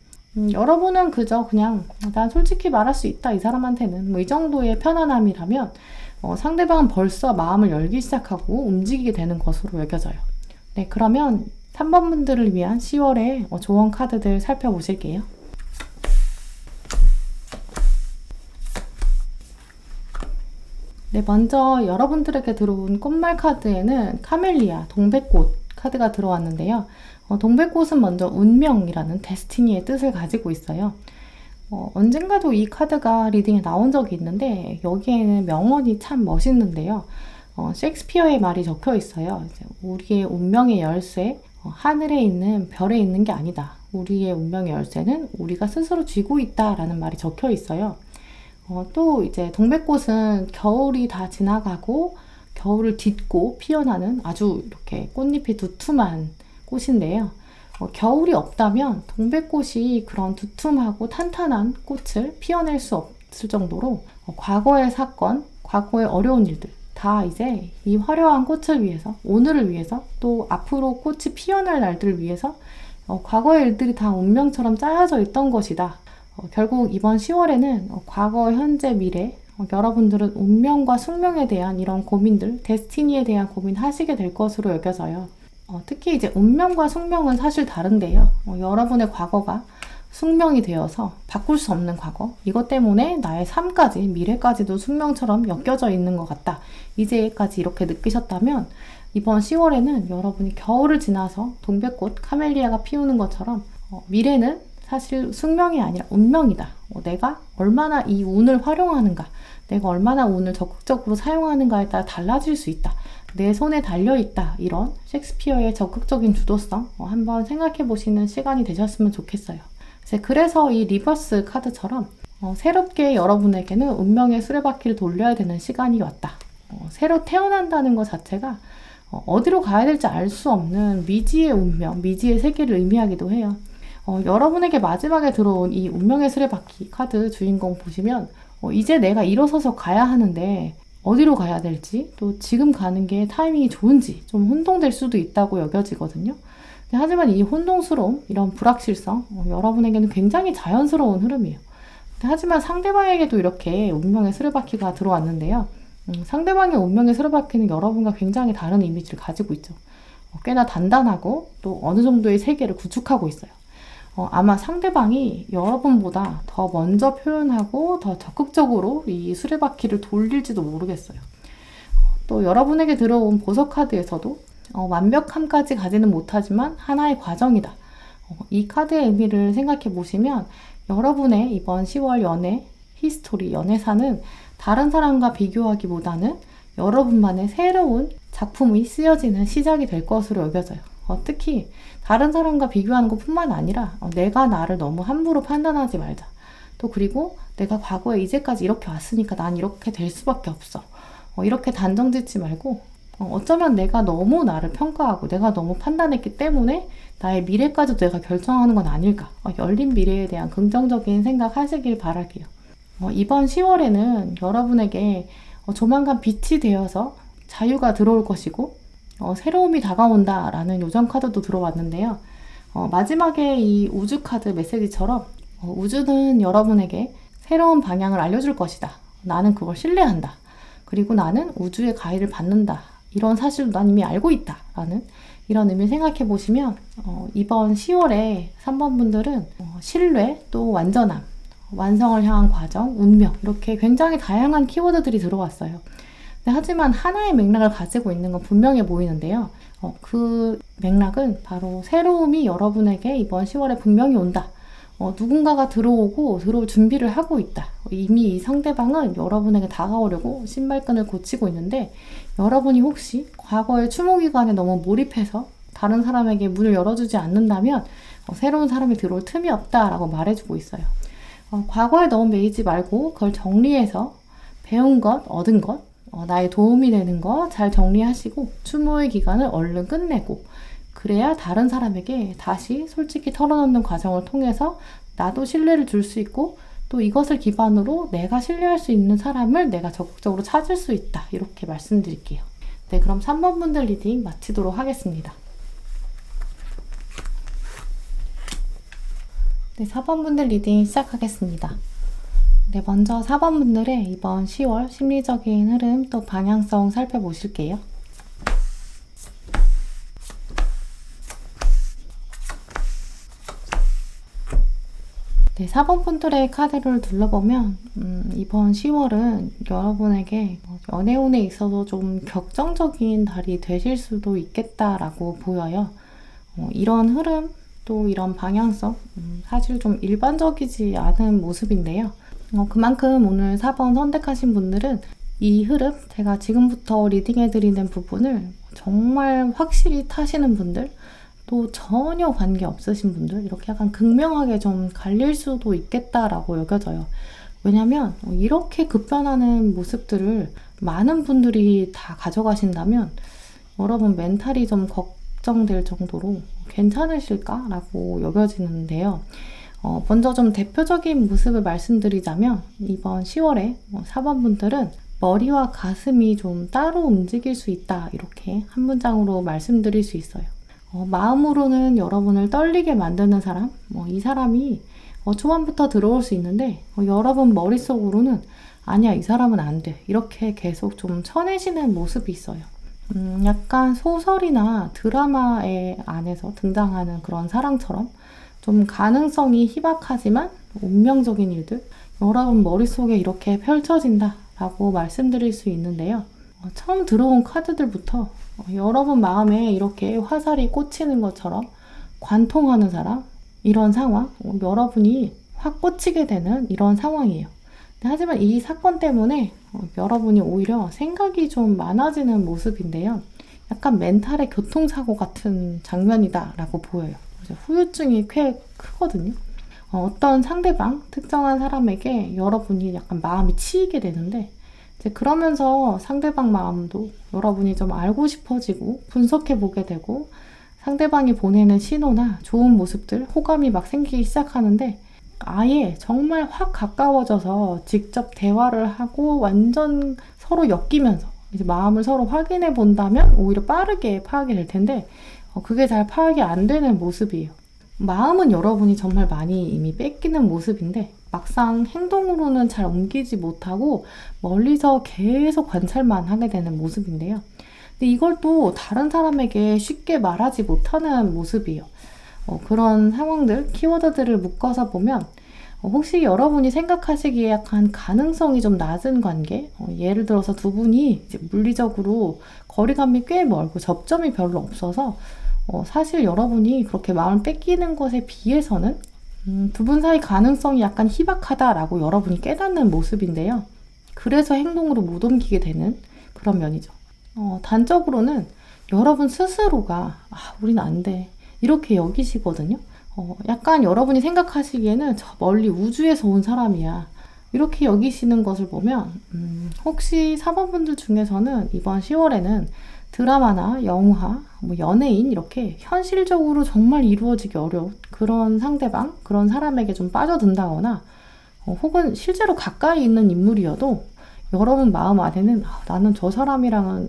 여러분은 그저 그냥 난 솔직히 말할 수 있다 이 사람한테는 뭐 이 정도의 편안함이라면 상대방은 벌써 마음을 열기 시작하고 움직이게 되는 것으로 여겨져요. 네, 그러면 3번 분들을 위한 10월의 조언 카드들 살펴보실게요. 네, 먼저 여러분들에게 들어온 꽃말 카드에는 카멜리아, 동백꽃 카드가 들어왔는데요. 동백꽃은 먼저 운명이라는 데스티니의 뜻을 가지고 있어요. 언젠가도 이 카드가 리딩에 나온 적이 있는데 여기에는 명언이 참 멋있는데요. 셰익스피어의 말이 적혀 있어요. 이제 우리의 운명의 열쇠, 하늘에 있는 별에 있는 게 아니다. 우리의 운명의 열쇠는 우리가 스스로 쥐고 있다라는 말이 적혀 있어요. 또 이제 동백꽃은 겨울이 다 지나가고 겨울을 딛고 피어나는 아주 이렇게 꽃잎이 두툼한 꽃인데요. 겨울이 없다면 동백꽃이 그런 두툼하고 탄탄한 꽃을 피워낼 수 없을 정도로 과거의 사건, 과거의 어려운 일들 다 이제 이 화려한 꽃을 위해서, 오늘을 위해서, 또 앞으로 꽃이 피어날 날들을 위해서 과거의 일들이 다 운명처럼 짜여져 있던 것이다. 결국 이번 10월에는 과거, 현재, 미래 여러분들은 운명과 숙명에 대한 이런 고민들, 데스티니에 대한 고민 하시게 될 것으로 여겨져요. 특히 이제 운명과 숙명은 사실 다른데요. 여러분의 과거가 숙명이 되어서 바꿀 수 없는 과거, 이것 때문에 나의 삶까지, 미래까지도 숙명처럼 엮여져 있는 것 같다. 이제까지 이렇게 느끼셨다면 이번 10월에는 여러분이 겨울을 지나서 동백꽃, 카멜리아가 피우는 것처럼 미래는 사실 숙명이 아니라 운명이다. 내가 얼마나 이 운을 활용하는가, 내가 얼마나 운을 적극적으로 사용하는가에 따라 달라질 수 있다. 내 손에 달려있다. 이런 셰익스피어의 적극적인 주도성 한번 생각해 보시는 시간이 되셨으면 좋겠어요. 그래서 이 리버스 카드처럼 새롭게 여러분에게는 운명의 수레바퀴를 돌려야 되는 시간이 왔다. 새로 태어난다는 것 자체가 어디로 가야 될지 알 수 없는 미지의 운명, 미지의 세계를 의미하기도 해요. 여러분에게 마지막에 들어온 이 운명의 수레바퀴 카드 주인공 보시면 이제 내가 일어서서 가야 하는데 어디로 가야 될지 또 지금 가는 게 타이밍이 좋은지 좀 혼동될 수도 있다고 여겨지거든요. 하지만 이 혼동스러움, 이런 불확실성 여러분에게는 굉장히 자연스러운 흐름이에요. 하지만 상대방에게도 이렇게 운명의 수레바퀴가 들어왔는데요. 상대방의 운명의 수레바퀴는 여러분과 굉장히 다른 이미지를 가지고 있죠. 꽤나 단단하고 또 어느 정도의 세계를 구축하고 있어요. 아마 상대방이 여러분보다 더 먼저 표현하고 더 적극적으로 이 수레바퀴를 돌릴지도 모르겠어요. 또 여러분에게 들어온 보석 카드에서도 완벽함까지 가지는 못하지만 하나의 과정이다. 이 카드의 의미를 생각해 보시면 여러분의 이번 10월 연애 히스토리, 연애사는 다른 사람과 비교하기보다는 여러분만의 새로운 작품이 쓰여지는 시작이 될 것으로 여겨져요. 특히 다른 사람과 비교하는 것뿐만 아니라 내가 나를 너무 함부로 판단하지 말자. 또 그리고 내가 과거에 이제까지 이렇게 왔으니까 난 이렇게 될 수밖에 없어. 이렇게 단정 짓지 말고 어쩌면 내가 너무 나를 평가하고 내가 너무 판단했기 때문에 나의 미래까지도 내가 결정하는 건 아닐까. 열린 미래에 대한 긍정적인 생각 하시길 바랄게요. 이번 10월에는 여러분에게 조만간 빛이 되어서 자유가 들어올 것이고 새로움이 다가온다 라는 요정 카드도 들어왔는데요. 마지막에 이 우주 카드 메시지처럼 우주는 여러분에게 새로운 방향을 알려줄 것이다. 나는 그걸 신뢰한다. 그리고 나는 우주의 가이드를 받는다. 이런 사실도 난 이미 알고 있다. 라는 이런 의미를 생각해 보시면 이번 10월에 3번 분들은 신뢰, 또 완전함, 완성을 향한 과정, 운명 이렇게 굉장히 다양한 키워드들이 들어왔어요. 하지만 하나의 맥락을 가지고 있는 건 분명해 보이는데요. 그 맥락은 바로 새로움이 여러분에게 이번 10월에 분명히 온다. 누군가가 들어올 준비를 하고 있다. 이미 이 상대방은 여러분에게 다가오려고 신발끈을 고치고 있는데 여러분이 혹시 과거의 추모기간에 너무 몰입해서 다른 사람에게 문을 열어주지 않는다면 새로운 사람이 들어올 틈이 없다라고 말해주고 있어요. 과거에 너무 매이지 말고 그걸 정리해서 배운 것, 얻은 것, 나의 도움이 되는 거 잘 정리하시고 추모의 기간을 얼른 끝내고 그래야 다른 사람에게 다시 솔직히 털어놓는 과정을 통해서 나도 신뢰를 줄 수 있고 또 이것을 기반으로 내가 신뢰할 수 있는 사람을 내가 적극적으로 찾을 수 있다. 이렇게 말씀드릴게요. 네, 그럼 3번 분들 리딩 마치도록 하겠습니다. 네, 4번 분들 리딩 시작하겠습니다. 네, 먼저 4번 분들의 이번 10월 심리적인 흐름 또 방향성 살펴보실게요. 네, 4번 분들의 카드를 둘러보면 이번 10월은 여러분에게 연애운에 있어서 좀 격정적인 달이 되실 수도 있겠다라고 보여요. 이런 흐름 또 이런 방향성 사실 좀 일반적이지 않은 모습인데요. 그만큼 오늘 4번 선택하신 분들은 이 흐름, 제가 지금부터 리딩해드리는 부분을 정말 확실히 타시는 분들, 또 전혀 관계 없으신 분들, 이렇게 약간 극명하게 좀 갈릴 수도 있겠다라고 여겨져요. 왜냐면 이렇게 급변하는 모습들을 많은 분들이 다 가져가신다면 여러분 멘탈이 좀 걱정될 정도로 괜찮으실까라고 여겨지는데요. 먼저 좀 대표적인 모습을 말씀드리자면 이번 10월에 4번 분들은 머리와 가슴이 좀 따로 움직일 수 있다. 이렇게 한 문장으로 말씀드릴 수 있어요. 마음으로는 여러분을 떨리게 만드는 사람, 이 사람이 초반부터 들어올 수 있는데 여러분 머릿속으로는 아니야, 이 사람은 안 돼. 이렇게 계속 좀 쳐내시는 모습이 있어요. 약간 소설이나 드라마의 안에서 등장하는 그런 사랑처럼 좀 가능성이 희박하지만 운명적인 일들, 여러분 머릿속에 이렇게 펼쳐진다 라고 말씀드릴 수 있는데요. 처음 들어온 카드들부터 여러분 마음에 이렇게 화살이 꽂히는 것처럼 관통하는 사람, 이런 상황, 여러분이 확 꽂히게 되는 이런 상황이에요. 하지만 이 사건 때문에 여러분이 오히려 생각이 좀 많아지는 모습인데요. 약간 멘탈의 교통사고 같은 장면이다 라고 보여요. 후유증이 꽤 크거든요. 어떤 상대방, 특정한 사람에게 여러분이 약간 마음이 치이게 되는데 이제 그러면서 상대방 마음도 여러분이 좀 알고 싶어지고 분석해 보게 되고 상대방이 보내는 신호나 좋은 모습들, 호감이 막 생기기 시작하는데 아예 정말 확 가까워져서 직접 대화를 하고 완전 서로 엮이면서 이제 마음을 서로 확인해 본다면 오히려 빠르게 파악이 될 텐데 그게 잘 파악이 안 되는 모습이에요. 마음은 여러분이 정말 많이 이미 뺏기는 모습인데 막상 행동으로는 잘 옮기지 못하고 멀리서 계속 관찰만 하게 되는 모습인데요. 근데 이걸 또 다른 사람에게 쉽게 말하지 못하는 모습이에요. 그런 상황들, 키워드들을 묶어서 보면 혹시 여러분이 생각하시기에 약간 가능성이 좀 낮은 관계, 예를 들어서 두 분이 이제 물리적으로 거리감이 꽤 멀고 접점이 별로 없어서 사실 여러분이 그렇게 마음을 뺏기는 것에 비해서는 두 분 사이 가능성이 약간 희박하다라고 여러분이 깨닫는 모습인데요. 그래서 행동으로 못 옮기게 되는 그런 면이죠. 단적으로는 여러분 스스로가 우린 안 돼. 이렇게 여기시거든요. 약간 여러분이 생각하시기에는 저 멀리 우주에서 온 사람이야. 이렇게 여기시는 것을 보면 혹시 사번분들 중에서는 이번 10월에는 드라마나 영화, 뭐 연예인 이렇게 현실적으로 정말 이루어지기 어려운 그런 상대방, 그런 사람에게 좀 빠져든다거나 혹은 실제로 가까이 있는 인물이어도 여러분 마음 안에는 나는 저 사람이랑은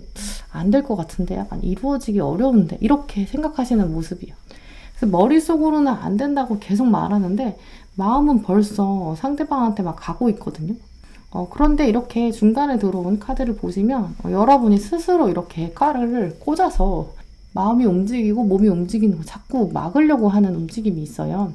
안 될 것 같은데 약간 이루어지기 어려운데 이렇게 생각하시는 모습이에요. 그래서 머릿속으로는 안 된다고 계속 말하는데 마음은 벌써 상대방한테 막 가고 있거든요. 그런데 이렇게 중간에 들어온 카드를 보시면 여러분이 스스로 이렇게 카드를 꽂아서 마음이 움직이고 몸이 움직이는 거 자꾸 막으려고 하는 움직임이 있어요.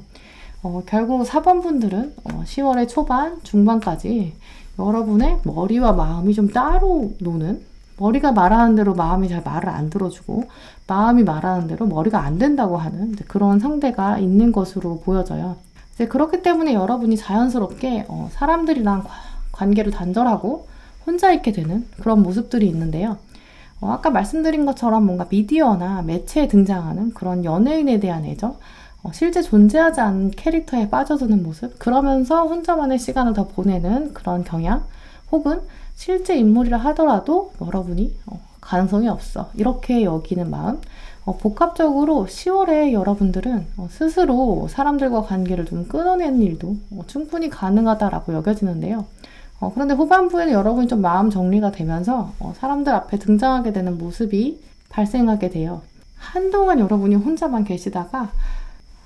결국 4번 분들은 10월의 초반, 중반까지 여러분의 머리와 마음이 좀 따로 노는, 머리가 말하는 대로 마음이 잘 말을 안 들어주고 마음이 말하는 대로 머리가 안 된다고 하는 그런 상대가 있는 것으로 보여져요. 이제 그렇기 때문에 여러분이 자연스럽게 사람들이랑 관계를 단절하고 혼자 있게 되는 그런 모습들이 있는데요. 아까 말씀드린 것처럼 뭔가 미디어나 매체에 등장하는 그런 연예인에 대한 애정, 실제 존재하지 않은 캐릭터에 빠져드는 모습, 그러면서 혼자만의 시간을 더 보내는 그런 경향, 혹은 실제 인물이라 하더라도 여러분이 가능성이 없어 이렇게 여기는 마음, 복합적으로 10월에 여러분들은 스스로 사람들과 관계를 좀 끊어내는 일도 충분히 가능하다라고 여겨지는데요. 그런데 후반부에는 여러분이 좀 마음 정리가 되면서 사람들 앞에 등장하게 되는 모습이 발생하게 돼요. 한동안 여러분이 혼자만 계시다가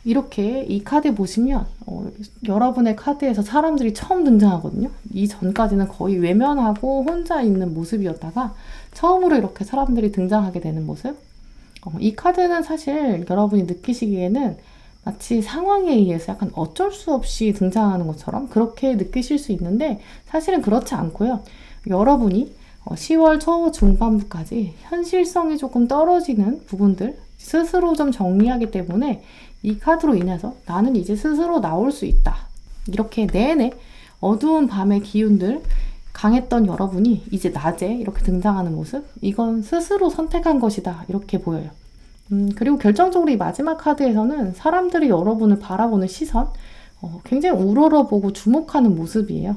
이렇게 이 카드 보시면 여러분의 카드에서 사람들이 처음 등장하거든요. 이전까지는 거의 외면하고 혼자 있는 모습이었다가 처음으로 이렇게 사람들이 등장하게 되는 모습. 이 카드는 사실 여러분이 느끼시기에는 마치 상황에 의해서 약간 어쩔 수 없이 등장하는 것처럼 그렇게 느끼실 수 있는데 사실은 그렇지 않고요. 여러분이 10월 초 중반부까지 현실성이 조금 떨어지는 부분들 스스로 좀 정리하기 때문에 이 카드로 인해서 나는 이제 스스로 나올 수 있다. 이렇게 내내 어두운 밤의 기운들 강했던 여러분이 이제 낮에 이렇게 등장하는 모습, 이건 스스로 선택한 것이다. 이렇게 보여요. 그리고 결정적으로 이 마지막 카드에서는 사람들이 여러분을 바라보는 시선, 굉장히 우러러보고 주목하는 모습이에요.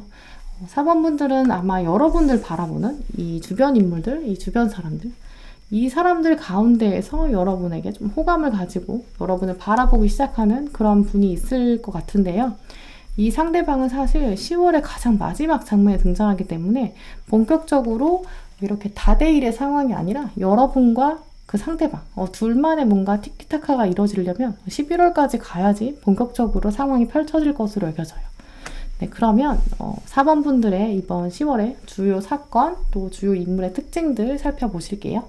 4번 분들은 아마 여러분들 바라보는 이 주변 인물들, 이 주변 사람들, 이 사람들 가운데에서 여러분에게 좀 호감을 가지고 여러분을 바라보기 시작하는 그런 분이 있을 것 같은데요. 이 상대방은 사실 10월의 가장 마지막 장면에 등장하기 때문에 본격적으로 이렇게 다대일의 상황이 아니라 여러분과 그 상대방, 둘만의 뭔가 티키타카가 이루어지려면 11월까지 가야지 본격적으로 상황이 펼쳐질 것으로 여겨져요. 네, 그러면 4번 분들의 이번 10월의 주요 사건, 또 주요 인물의 특징들 살펴보실게요.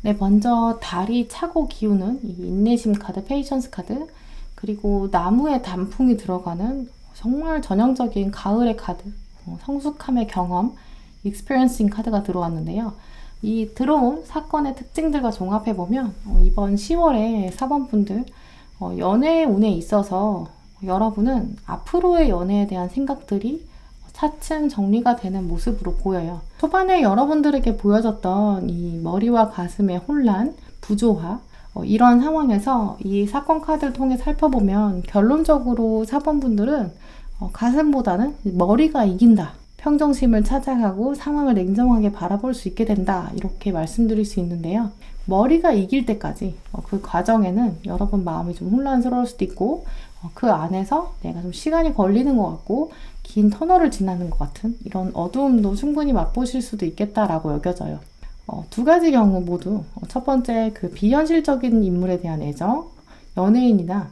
네, 먼저 달이 차고 기우는 이 인내심 카드, 페이션스 카드, 그리고 나무에 단풍이 들어가는 정말 전형적인 가을의 카드, 성숙함의 경험, 익스피리언싱 카드가 들어왔는데요. 이 들어온 사건의 특징들과 종합해보면 이번 10월에 4번 분들 연애 운에 있어서 여러분은 앞으로의 연애에 대한 생각들이 차츰 정리가 되는 모습으로 보여요. 초반에 여러분들에게 보여졌던 이 머리와 가슴의 혼란, 부조화, 이런 상황에서 이 사건 카드를 통해 살펴보면 결론적으로 4번 분들은 가슴보다는 머리가 이긴다. 평정심을 찾아가고 상황을 냉정하게 바라볼 수 있게 된다. 이렇게 말씀드릴 수 있는데요. 머리가 이길 때까지 그 과정에는 여러분 마음이 좀 혼란스러울 수도 있고 그 안에서 내가 좀 시간이 걸리는 것 같고 긴 터널을 지나는 것 같은 이런 어두움도 충분히 맛보실 수도 있겠다라고 여겨져요. 두 가지 경우 모두 첫 번째 그 비현실적인 인물에 대한 애정, 연예인이나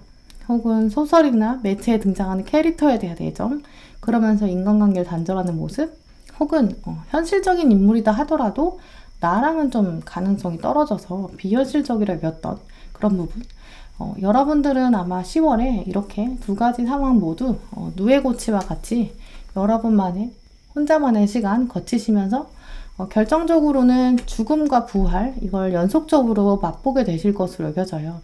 혹은 소설이나 매체에 등장하는 캐릭터에 대한 애정, 그러면서 인간관계를 단절하는 모습, 혹은 현실적인 인물이다 하더라도 나랑은 좀 가능성이 떨어져서 비현실적이라 여겼던 그런 부분. 여러분들은 아마 10월에 이렇게 두 가지 상황 모두 누에고치와 같이 여러분만의 혼자만의 시간 거치시면서 결정적으로는 죽음과 부활, 이걸 연속적으로 맛보게 되실 것으로 여겨져요.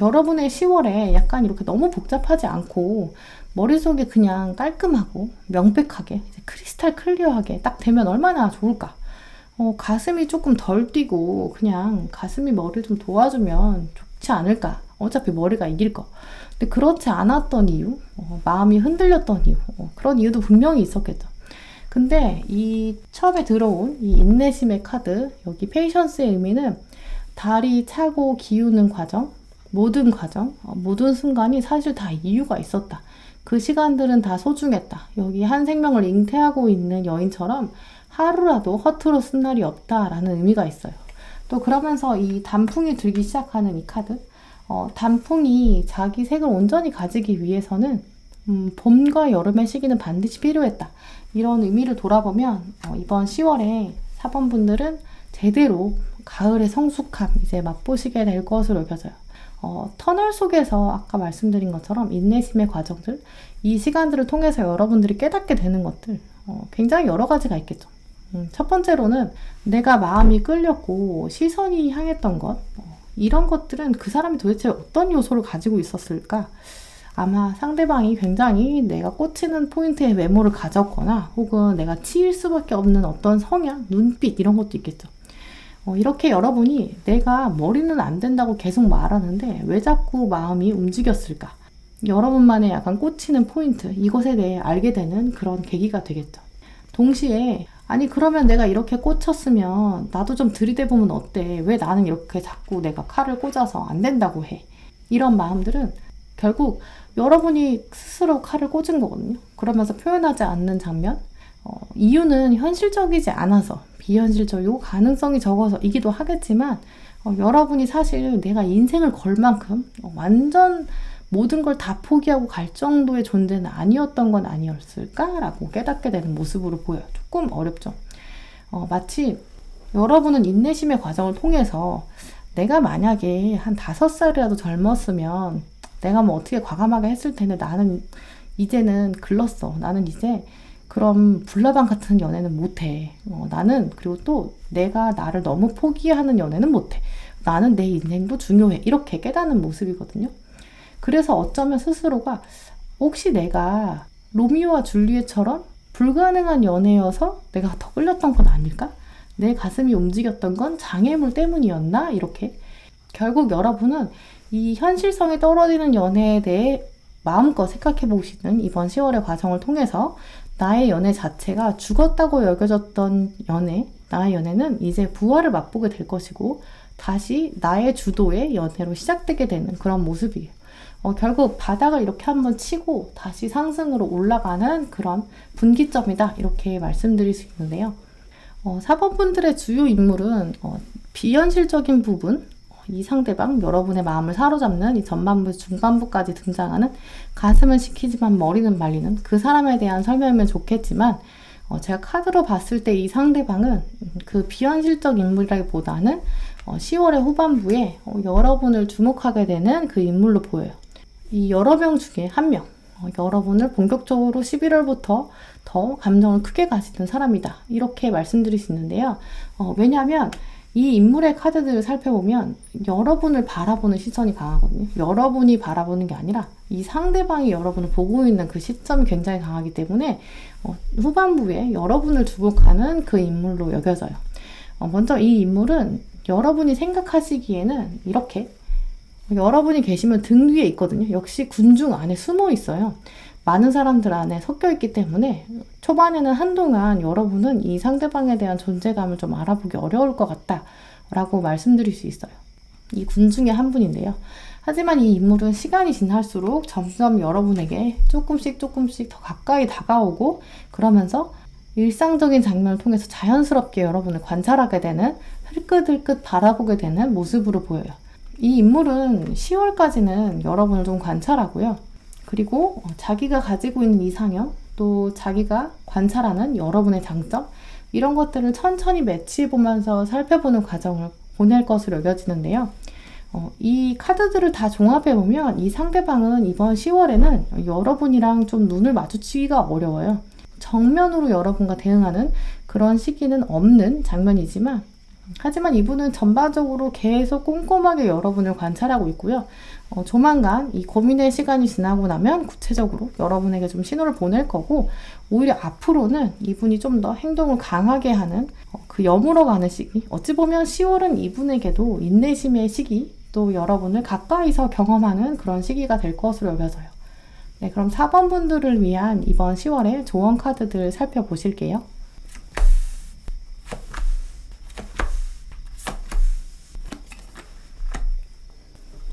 여러분의 10월에 약간 이렇게 너무 복잡하지 않고 머릿속에 그냥 깔끔하고 명백하게 크리스탈 클리어하게 딱 되면 얼마나 좋을까. 가슴이 조금 덜 뛰고 그냥 가슴이 머리를 좀 도와주면 좋지 않을까. 어차피 머리가 이길 거. 근데 그렇지 않았던 이유, 마음이 흔들렸던 이유, 그런 이유도 분명히 있었겠죠. 근데 이 처음에 들어온 이 인내심의 카드, 여기 페이션스의 의미는 달이 차고 기우는 과정, 모든 과정, 모든 순간이 사실 다 이유가 있었다. 그 시간들은 다 소중했다. 여기 한 생명을 잉태하고 있는 여인처럼 하루라도 허투루 쓴 날이 없다라는 의미가 있어요. 또 그러면서 이 단풍이 들기 시작하는 이 카드, 단풍이 자기 색을 온전히 가지기 위해서는 봄과 여름의 시기는 반드시 필요했다. 이런 의미를 돌아보면 이번 10월에 사번분들은 제대로 가을의 성숙함 이제 맛보시게 될 것으로 여겨져요. 터널 속에서 아까 말씀드린 것처럼 인내심의 과정들, 이 시간들을 통해서 여러분들이 깨닫게 되는 것들 굉장히 여러 가지가 있겠죠. 첫 번째로는 내가 마음이 끌렸고 시선이 향했던 것, 이런 것들은 그 사람이 도대체 어떤 요소를 가지고 있었을까? 아마 상대방이 굉장히 내가 꽂히는 포인트의 외모를 가졌거나 혹은 내가 치일 수밖에 없는 어떤 성향, 눈빛 이런 것도 있겠죠. 이렇게 여러분이 내가 머리는 안 된다고 계속 말하는데 왜 자꾸 마음이 움직였을까? 여러분만의 약간 꽂히는 포인트, 이것에 대해 알게 되는 그런 계기가 되겠죠. 동시에 아니 그러면 내가 이렇게 꽂혔으면 나도 좀 들이대보면 어때? 왜 나는 이렇게 자꾸 내가 칼을 꽂아서 안 된다고 해? 이런 마음들은 결국 여러분이 스스로 칼을 꽂은 거거든요. 그러면서 표현하지 않는 장면, 이유는 현실적이지 않아서 비현실적이고 가능성이 적어서이기도 하겠지만 여러분이 사실 내가 인생을 걸 만큼 완전 모든 걸 다 포기하고 갈 정도의 존재는 아니었던 건 아니었을까라고 깨닫게 되는 모습으로 보여요. 조금 어렵죠. 마치 여러분은 인내심의 과정을 통해서 내가 만약에 한 5살이라도 젊었으면 내가 뭐 어떻게 과감하게 했을 텐데 나는 이제는 글렀어. 나는 이제 그럼 불나방 같은 연애는 못해. 나는 그리고 또 내가 나를 너무 포기하는 연애는 못해. 나는 내 인생도 중요해. 이렇게 깨닫는 모습이거든요. 그래서 어쩌면 스스로가 혹시 내가 로미오와 줄리엣처럼 불가능한 연애여서 내가 더 끌렸던 건 아닐까? 내 가슴이 움직였던 건 장애물 때문이었나? 이렇게 결국 여러분은 이 현실성이 떨어지는 연애에 대해 마음껏 생각해 보시는 이번 10월의 과정을 통해서 나의 연애 자체가 죽었다고 여겨졌던 연애, 나의 연애는 이제 부활을 맛보게 될 것이고 다시 나의 주도의 연애로 시작되게 되는 그런 모습이에요. 결국 바닥을 이렇게 한번 치고 다시 상승으로 올라가는 그런 분기점이다. 이렇게 말씀드릴 수 있는데요. 4번분들의 주요 인물은 비현실적인 부분, 이 상대방, 여러분의 마음을 사로잡는 이 전반부, 중반부까지 등장하는 가슴은 시키지만 머리는 말리는 그 사람에 대한 설명이면 좋겠지만 제가 카드로 봤을 때 이 상대방은 그 비현실적 인물이라기보다는 10월의 후반부에 여러분을 주목하게 되는 그 인물로 보여요. 이 여러 명 중에 한 명, 여러분을 본격적으로 11월부터 더 감정을 크게 가지는 사람이다. 이렇게 말씀드릴 수 있는데요. 왜냐하면 이 인물의 카드들을 살펴보면 여러분을 바라보는 시선이 강하거든요. 여러분이 바라보는 게 아니라 이 상대방이 여러분을 보고 있는 그 시점이 굉장히 강하기 때문에 후반부에 여러분을 주목하는 그 인물로 여겨져요. 먼저 이 인물은 여러분이 생각하시기에는 이렇게 여러분이 계시면 등 뒤에 있거든요. 역시 군중 안에 숨어 있어요. 많은 사람들 안에 섞여 있기 때문에 초반에는 한동안 여러분은 이 상대방에 대한 존재감을 좀 알아보기 어려울 것 같다 라고 말씀드릴 수 있어요. 이 군 중에 한 분인데요. 하지만 이 인물은 시간이 지날수록 점점 여러분에게 조금씩 더 가까이 다가오고, 그러면서 일상적인 장면을 통해서 자연스럽게 여러분을 관찰하게 되는, 흘끗흘끗 바라보게 되는 모습으로 보여요. 이 인물은 10월까지는 여러분을 좀 관찰하고요. 그리고 자기가 가지고 있는 이상형, 또 자기가 관찰하는 여러분의 장점, 이런 것들을 천천히 매치해보면서 살펴보는 과정을 보낼 것으로 여겨지는데요. 이 카드들을 다 종합해보면 이 상대방은 이번 10월에는 여러분이랑 좀 눈을 마주치기가 어려워요. 정면으로 여러분과 대응하는 그런 시기는 없는 장면이지만, 하지만 이분은 전반적으로 계속 꼼꼼하게 여러분을 관찰하고 있고요. 조만간 이 고민의 시간이 지나고 나면 구체적으로 여러분에게 좀 신호를 보낼 거고, 오히려 앞으로는 이분이 좀 더 행동을 강하게 하는 그 여물어가는 시기, 어찌 보면 10월은 이분에게도 인내심의 시기, 또 여러분을 가까이서 경험하는 그런 시기가 될 것으로 여겨져요. 네, 그럼 4번 분들을 위한 이번 10월의 조언 카드들 살펴보실게요.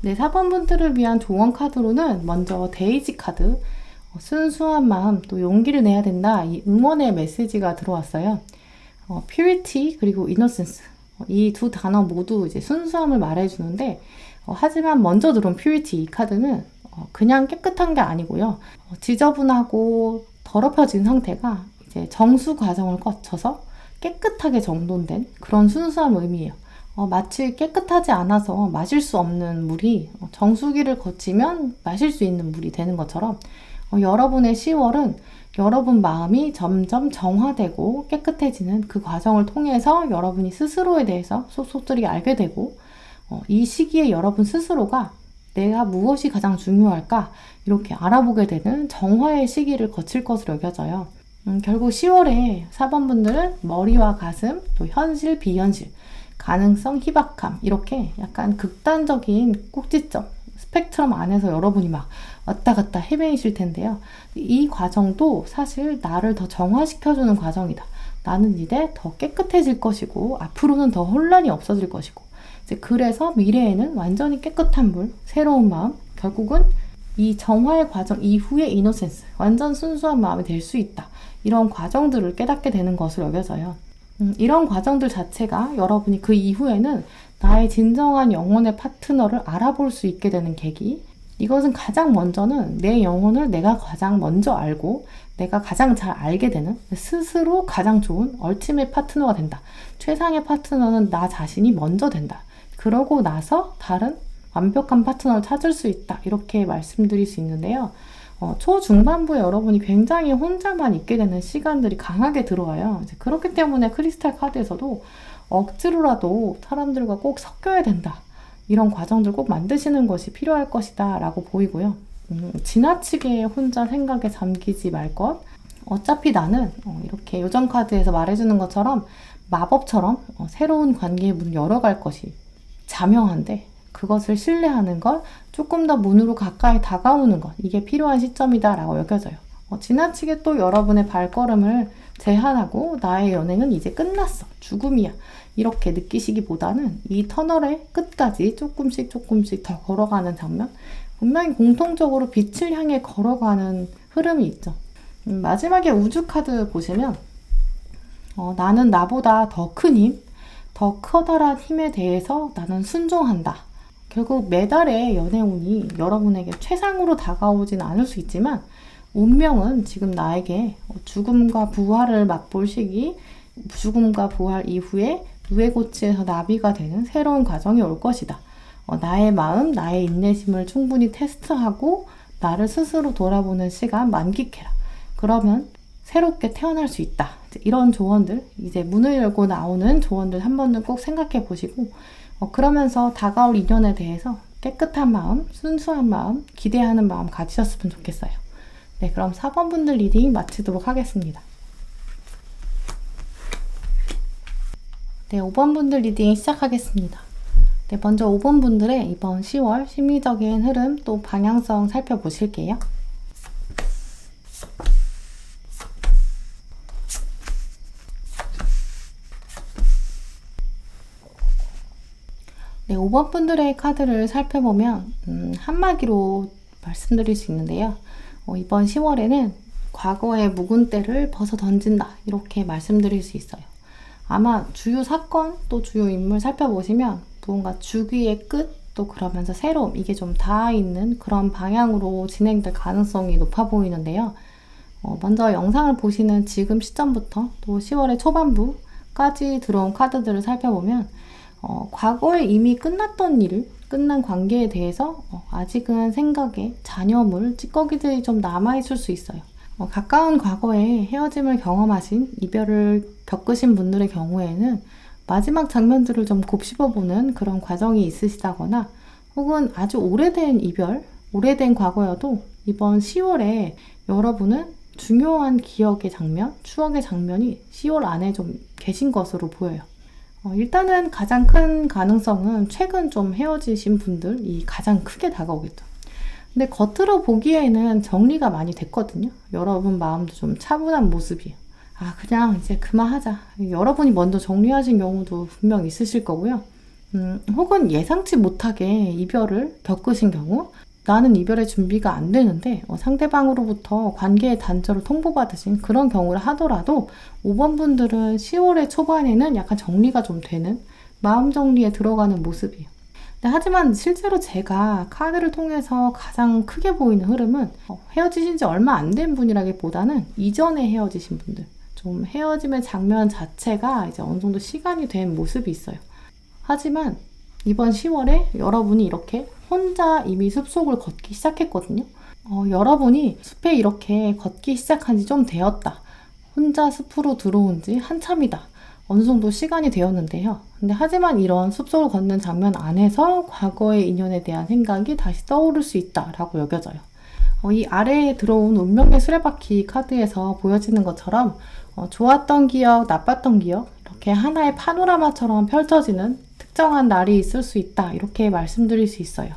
네, 4번 분들을 위한 조언 카드로는 먼저 데이지 카드, 순수한 마음, 또 용기를 내야 된다, 이 응원의 메시지가 들어왔어요. purity 그리고 innocence, 이 두 단어 모두 이제 순수함을 말해주는데, 하지만 먼저 들어온 purity, 이 카드는 그냥 깨끗한 게 아니고요. 지저분하고 더럽혀진 상태가 이제 정수 과정을 거쳐서 깨끗하게 정돈된 그런 순수함 의미예요. 마치 깨끗하지 않아서 마실 수 없는 물이 정수기를 거치면 마실 수 있는 물이 되는 것처럼, 여러분의 10월은 여러분 마음이 점점 정화되고 깨끗해지는 그 과정을 통해서 여러분이 스스로에 대해서 속속들이 알게 되고, 이 시기에 여러분 스스로가 내가 무엇이 가장 중요할까 이렇게 알아보게 되는 정화의 시기를 거칠 것으로 여겨져요. 결국 10월에 4번 분들은 머리와 가슴, 또 현실, 비현실, 가능성, 희박함, 이렇게 약간 극단적인 꼭지점, 스펙트럼 안에서 여러분이 막 왔다 갔다 헤매이실 텐데요. 이 과정도 사실 나를 더 정화시켜주는 과정이다. 나는 이제 더 깨끗해질 것이고, 앞으로는 더 혼란이 없어질 것이고, 이제 그래서 미래에는 완전히 깨끗한 물, 새로운 마음, 결국은 이 정화의 과정 이후의 이노센스, 완전 순수한 마음이 될 수 있다. 이런 과정들을 깨닫게 되는 것으로 여겨져요. 이런 과정들 자체가 여러분이 그 이후에는 나의 진정한 영혼의 파트너를 알아볼 수 있게 되는 계기, 이것은 가장 먼저는 내 영혼을 내가 가장 먼저 알고 내가 가장 잘 알게 되는, 스스로 가장 좋은 얼티밋 파트너가 된다. 최상의 파트너는 나 자신이 먼저 된다. 그러고 나서 다른 완벽한 파트너를 찾을 수 있다. 이렇게 말씀드릴 수 있는데요. 초중반부에 여러분이 굉장히 혼자만 있게 되는 시간들이 강하게 들어와요. 이제 그렇기 때문에 크리스탈 카드에서도 억지로라도 사람들과 꼭 섞여야 된다, 이런 과정들 꼭 만드시는 것이 필요할 것이다 라고 보이고요. 지나치게 혼자 생각에 잠기지 말 것. 어차피 나는 이렇게 요정 카드에서 말해주는 것처럼 마법처럼 새로운 관계의 문을 열어갈 것이 자명한데, 그것을 신뢰하는 것, 조금 더 문으로 가까이 다가오는 것, 이게 필요한 시점이다 라고 여겨져요. 지나치게 또 여러분의 발걸음을 제한하고 나의 연애는 이제 끝났어, 죽음이야, 이렇게 느끼시기보다는 이 터널의 끝까지 조금씩 더 걸어가는 장면, 분명히 공통적으로 빛을 향해 걸어가는 흐름이 있죠. 마지막에 우주 카드 보시면 나는 나보다 더 큰 힘, 더 커다란 힘에 대해서 나는 순종한다. 결국 매달의 연애운이 여러분에게 최상으로 다가오진 않을 수 있지만, 운명은 지금 나에게 죽음과 부활을 맛볼 시기, 죽음과 부활 이후에 누에고치에서 나비가 되는 새로운 과정이 올 것이다. 나의 마음, 나의 인내심을 충분히 테스트하고 나를 스스로 돌아보는 시간 만끽해라. 그러면 새롭게 태어날 수 있다. 이런 조언들, 이제 문을 열고 나오는 조언들 한 번은 꼭 생각해 보시고, 그러면서 다가올 인연에 대해서 깨끗한 마음, 순수한 마음, 기대하는 마음 가지셨으면 좋겠어요. 네, 그럼 4번 분들 리딩 마치도록 하겠습니다. 네, 5번 분들 리딩 시작하겠습니다. 네, 먼저 5번 분들의 이번 10월 심리적인 흐름 또 방향성 살펴보실게요. 5번 분들의 카드를 살펴보면 한마디로 말씀드릴 수 있는데요. 이번 10월에는 과거의 묵은 때를 벗어 던진다, 이렇게 말씀드릴 수 있어요. 아마 주요 사건 또 주요 인물 살펴보시면 무언가 주기의 끝, 또 그러면서 새로움, 이게 좀 닿아 있는 그런 방향으로 진행될 가능성이 높아 보이는데요. 먼저 영상을 보시는 지금 시점부터 또 10월의 초반부까지 들어온 카드들을 살펴보면 과거에 이미 끝났던 일을, 끝난 관계에 대해서 아직은 생각에 잔여물, 찌꺼기들이 좀 남아있을 수 있어요. 가까운 과거에 헤어짐을 경험하신, 이별을 겪으신 분들의 경우에는 마지막 장면들을 좀 곱씹어보는 그런 과정이 있으시다거나, 혹은 아주 오래된 이별, 오래된 과거여도 이번 10월에 여러분은 중요한 기억의 장면, 추억의 장면이 10월 안에 좀 계신 것으로 보여요. 일단은 가장 큰 가능성은 최근 좀 헤어지신 분들이 가장 크게 다가오겠죠. 근데 겉으로 보기에는 정리가 많이 됐거든요. 여러분 마음도 좀 차분한 모습이에요. 그냥 이제 그만하자. 여러분이 먼저 정리하신 경우도 분명 있으실 거고요. 혹은 예상치 못하게 이별을 겪으신 경우, 나는 이별의 준비가 안 되는데 상대방으로부터 관계의 단절을 통보받으신 그런 경우를 하더라도 5번 분들은 10월의 초반에는 약간 정리가 좀 되는, 마음 정리에 들어가는 모습이에요. 하지만 실제로 제가 카드를 통해서 가장 크게 보이는 흐름은 헤어지신 지 얼마 안 된 분이라기보다는 이전에 헤어지신 분들, 좀 헤어짐의 장면 자체가 이제 어느 정도 시간이 된 모습이 있어요. 하지만 이번 10월에 여러분이 이렇게 혼자 이미 숲속을 걷기 시작했거든요. 여러분이 숲에 이렇게 걷기 시작한 지 좀 되었다. 혼자 숲으로 들어온 지 한참이다. 어느 정도 시간이 되었는데요. 근데 하지만 이런 숲속을 걷는 장면 안에서 과거의 인연에 대한 생각이 다시 떠오를 수 있다라고 여겨져요. 이 아래에 들어온 운명의 수레바퀴 카드에서 보여지는 것처럼 좋았던 기억, 나빴던 기억, 이렇게 하나의 파노라마처럼 펼쳐지는 특정한 날이 있을 수 있다, 이렇게 말씀드릴 수 있어요.